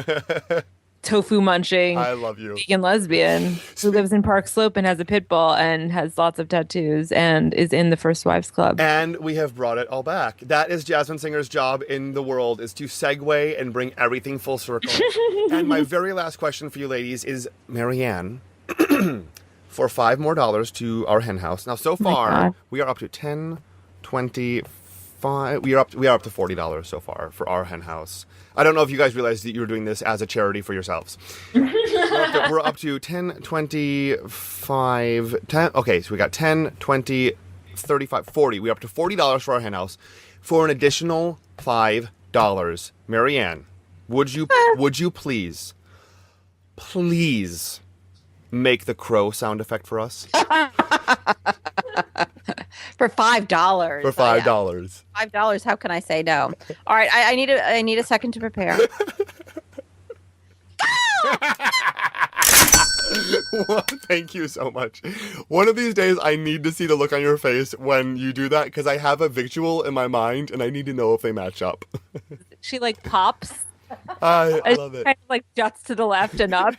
tofu-munching, I love you, vegan lesbian who lives in Park Slope and has a pit bull and has lots of tattoos and is in the First Wives Club. And we have brought it all back. That is Jasmin Singer's job in the world, is to segue and bring everything full circle. And my very last question for you ladies is, Mariann, for $5 more to Our Hen House. Now, so far, we are up to 10, 25. We are up to $40 so far for Our Hen House. I don't know if you guys realized that you were doing this as a charity for yourselves. We're up to 10, 25, 10. Okay, so we got 10, 20, 35, 40. We're up to $40 for Our Hen House. For an additional $5, Mariann, would you please make the crow sound effect for us? For $5. For $5. $5. How can I say no? All right, I need a second to prepare. Well, thank you so much. One of these days, I need to see the look on your face when you do that, because I have a victual in my mind, and I need to know if they match up. She pops I love Kind it. of like juts to the left and up.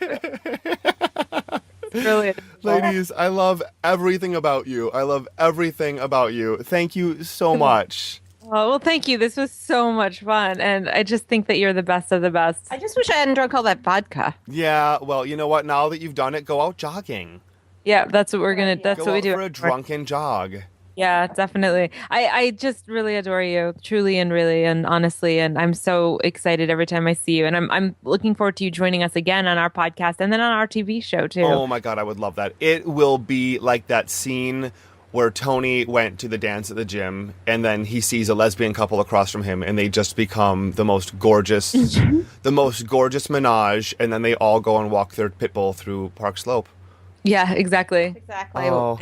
Brilliant. Ladies, I love everything about you. I love everything about you. Thank you so much. Oh, well, thank you. This was so much fun. And I just think that you're the best of the best. I just wish I hadn't drunk all that vodka. Yeah, well, you know what? Now that you've done it, go out jogging. Yeah, that's what we're going to, that's Go what we out do. for a drunken jog. Yeah, definitely. I just really adore you, truly and really and honestly. And I'm so excited every time I see you. And I'm looking forward to you joining us again on our podcast and then on our TV show too. Oh my God, I would love that. It will be like that scene where Tony went to the dance at the gym and then he sees a lesbian couple across from him and they just become the most gorgeous, menage. And then they all go and walk their pit bull through Park Slope. Yeah, exactly. Exactly. Oh.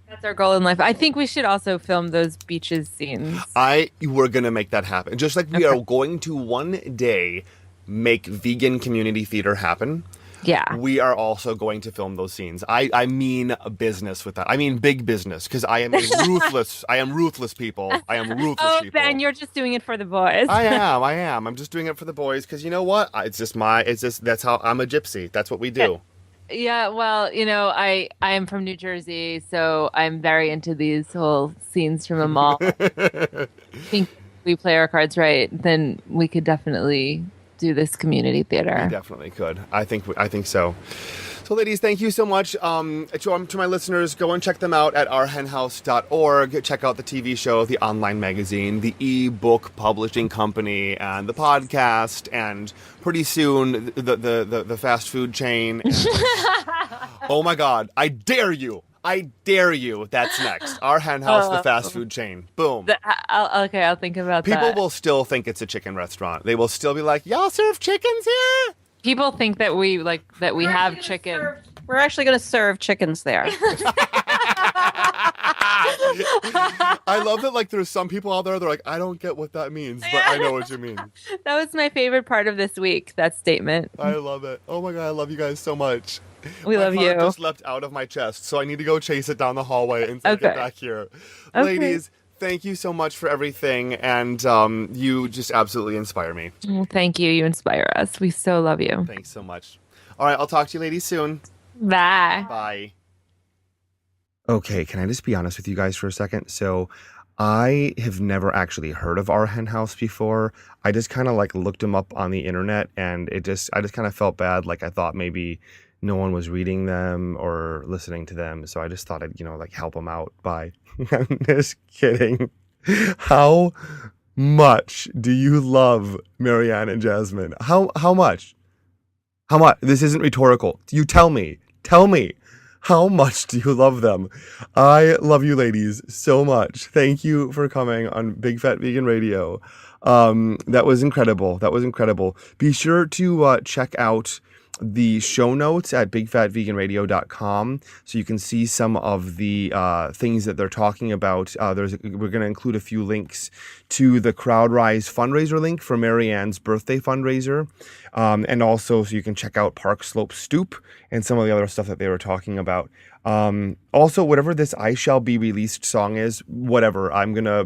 That's our goal in life. I think we should also film those beaches scenes. We're going to make that happen. Just like we are going to one day make vegan community theater happen. Yeah. We are also going to film those scenes. I mean business with that. I mean big business because I am ruthless people. I am ruthless people. Ben, you're just doing it for the boys. I am. I'm just doing it for the boys because you know what? That's how I'm a gypsy. That's what we do. Yeah, well, I am from New Jersey, so I'm very into these whole scenes from a mall. I think if we play our cards right, then we could definitely do this community theater. We definitely could. I think so. So, ladies, thank you so much. To my listeners, go and check them out at ourhenhouse.org. Check out the TV show, the online magazine, the eBook publishing company, and the podcast, and pretty soon the fast food chain. And, oh my God! I dare you! That's next. Our Hen House, the fast food chain. Boom. I'll think about that. People will still think it's a chicken restaurant. They will still be like, "Y'all serve chickens here?" People think that we have chicken. We're actually going to serve chickens there. I love that, like, there's some people out there, they're like, I don't get what that means, but I know what you mean. That was my favorite part of this week, that statement. I love it. Oh my God, I love you guys so much. We love you. My heart just leapt out of my chest, so I need to go chase it down the hallway and take it back here. Okay. Ladies, thank you so much for everything, and you just absolutely inspire me. Well, thank you. You inspire us. We so love you. Thanks so much. All right, I'll talk to you ladies soon. Bye. Bye. Okay, can I just be honest with you guys for a second? So I have never actually heard of Our Hen House before. I just kind of like looked them up on the internet and I just kind of felt bad. Like I thought maybe no one was reading them or listening to them. So I just thought I'd, like help them out by, I'm just kidding. How much do you love Mariann and Jasmin? How much? How much? This isn't rhetorical. You tell me. How much do you love them? I love you ladies so much. Thank you for coming on Big Fat Vegan Radio. That was incredible. Be sure to check out the show notes at bigfatveganradio.com so you can see some of the things that they're talking about. We're going to include a few links to the CrowdRise fundraiser link for Mariann's birthday fundraiser. And also so you can check out Park Slope Stoop and some of the other stuff that they were talking about. Also, whatever this I Shall Be Released song is, whatever, I'm gonna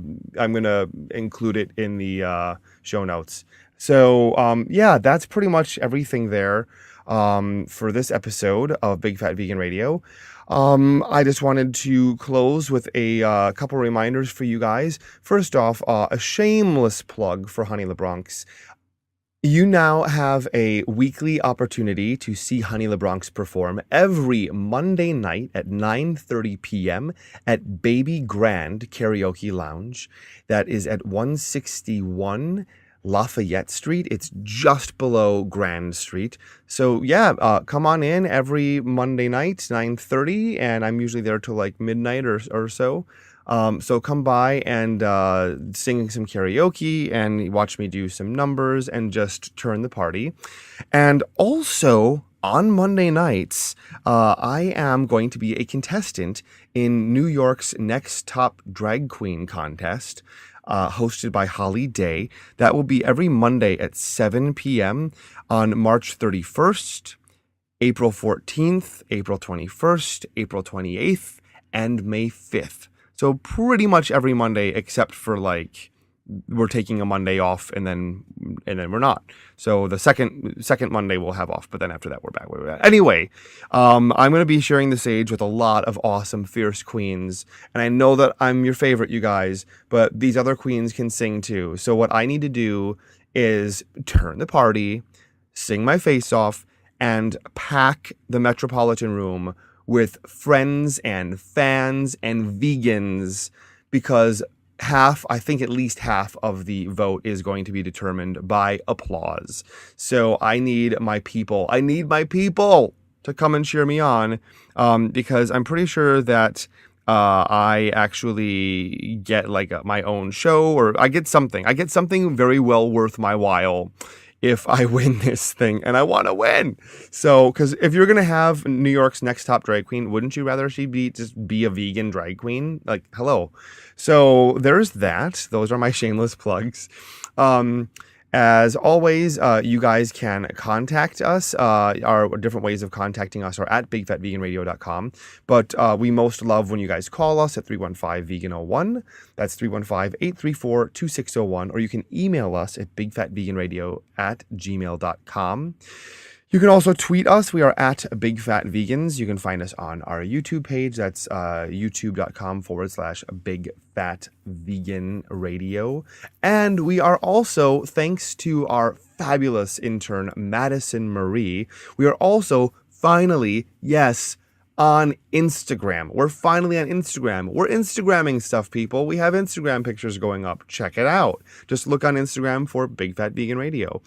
include it in the show notes. So yeah, that's pretty much everything there for this episode of Big Fat Vegan Radio. I just wanted to close with a couple reminders for you guys. First off, a shameless plug for Honey LeBronx. You now have a weekly opportunity to see Honey LeBronx perform every Monday night at 9:30 p.m. at Baby Grand Karaoke Lounge. That is at 161 Lafayette Street. It's just below Grand Street. So yeah, come on in every Monday night, 9:30, and I'm usually there till like midnight or so. So come by and sing some karaoke and watch me do some numbers and just turn the party. And also on Monday nights, I am going to be a contestant in New York's Next Top Drag Queen contest, hosted by Holly Day. That will be every Monday at 7 p.m. on March 31st, April 14th, April 21st, April 28th, and May 5th. So pretty much every Monday except for like we're taking a Monday off and then we're not. So the second Monday we'll have off, but then after that we're back. Anyway, I'm going to be sharing the stage with a lot of awesome, fierce queens. And I know that I'm your favorite, you guys, but these other queens can sing too. So what I need to do is turn the party, sing my face off, and pack the Metropolitan Room with friends and fans and vegans, because I think at least half of the vote is going to be determined by applause. So I need my people to come and cheer me on, because I'm pretty sure that I actually get like my own show, or I get something very well worth my while if I win this thing, and I want to win. So, because if you're going to have New York's next top drag queen, wouldn't you rather she just be a vegan drag queen? Like, hello. So there's that. Those are my shameless plugs. As always, you guys can contact us. Our different ways of contacting us are at bigfatveganradio.com. But we most love when you guys call us at 315-VEGAN-01. That's 315-834-2601. Or you can email us at bigfatveganradio@gmail.com. You can also tweet us. We are at Big Fat Vegans. You can find us on our YouTube page. That's youtube.com/Big Fat Vegan Radio. And we are also, thanks to our fabulous intern, Madison Marie, we are also finally, yes, on Instagram. We're finally on Instagram. We're Instagramming stuff, people. We have Instagram pictures going up. Check it out. Just look on Instagram for Big Fat Vegan Radio.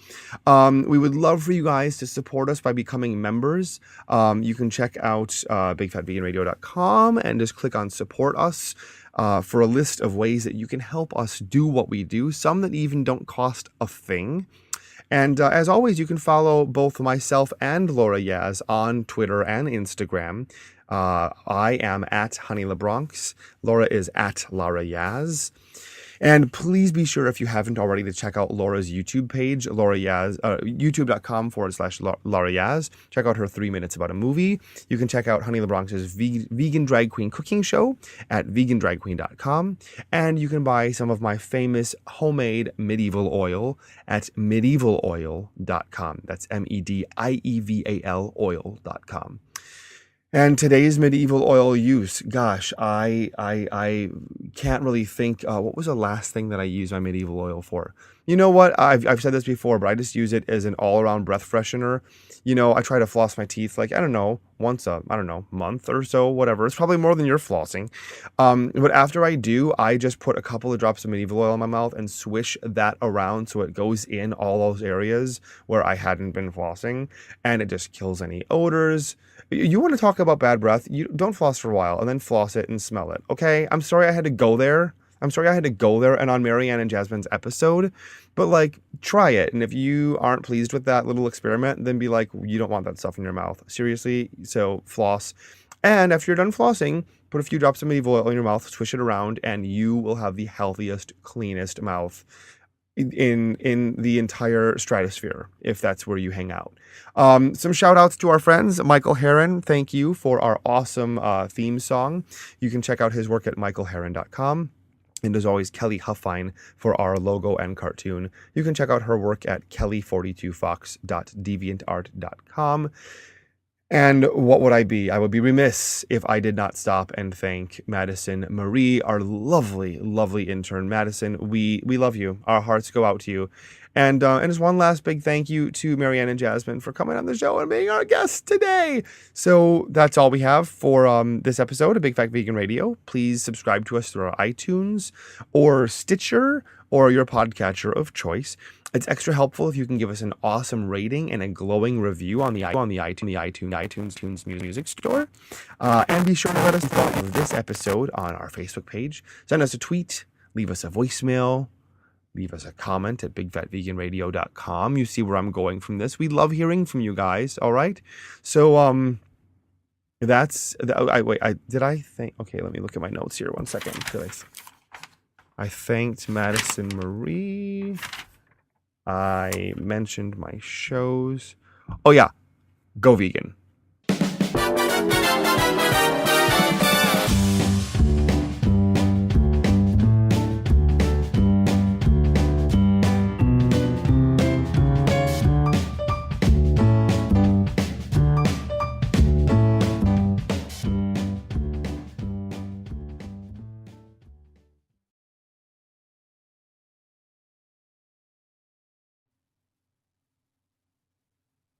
We would love for you guys to support us by becoming members. You can check out bigfatveganradio.com and just click on support us for a list of ways that you can help us do what we do, some that even don't cost a thing. And as always, you can follow both myself and Laura Yaz on Twitter and Instagram. I am at Honey LeBronx. Laura is at Lara Yaz. And please be sure, if you haven't already, to check out Laura's YouTube page, Laura Yaz, youtube.com/Lara Yaz. Check out her 3 minutes about a movie. You can check out Honey LeBronx's vegan drag queen cooking show at vegandragqueen.com. And you can buy some of my famous homemade medieval oil at medievaloil.com. That's medieval oil.com. And today's medieval oil use, gosh, I can't really think, what was the last thing that I used my medieval oil for? You know what? I've said this before, but I just use it as an all-around breath freshener. You know, I try to floss my teeth like, I don't know, once month or so, whatever. It's probably more than you're flossing. But after I do, I just put a couple of drops of medieval oil in my mouth and swish that around so it goes in all those areas where I hadn't been flossing, and it just kills any odors. You want to talk about bad breath? You don't floss for a while and then floss it and smell it. Okay? I'm sorry I had to go there. And on Mariann and Jasmin's episode, but like, try it. And if you aren't pleased with that little experiment, then be like, you don't want that stuff in your mouth. Seriously. So floss. And after you're done flossing, put a few drops of medieval oil in your mouth, swish it around, and you will have the healthiest, cleanest mouth in the entire stratosphere, if that's where you hang out. Some shout outs to our friends. Michael Herron, thank you for our awesome theme song. You can check out his work at michaelherron.com. And as always, Kelly Huffine for our logo and cartoon. You can check out her work at kelly42fox.deviantart.com. And what would I be? I would be remiss if I did not stop and thank Madison Marie, our lovely, lovely intern. Madison, we love you. Our hearts go out to you. And just one last big thank you to Mariann and Jasmin for coming on the show and being our guests today. So that's all we have for this episode of Big Fat Vegan Radio. Please subscribe to us through our iTunes or Stitcher or your podcatcher of choice. It's extra helpful if you can give us an awesome rating and a glowing review on the iTunes music store. And be sure to let us know of this episode on our Facebook page. Send us a tweet, leave us a voicemail, leave us a comment at bigfatveganradio.com. You see where I'm going from this. We love hearing from you guys. All right. So, that's, did I think, okay, let me look at my notes here. 1 second. I thanked Madison Marie. I mentioned my shows. Oh yeah. Go vegan.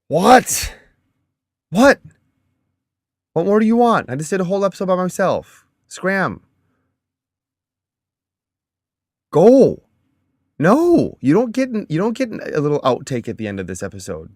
What? What? What more do you want? I just did a whole episode by myself. Scram. Go. No, you don't get a little outtake at the end of this episode.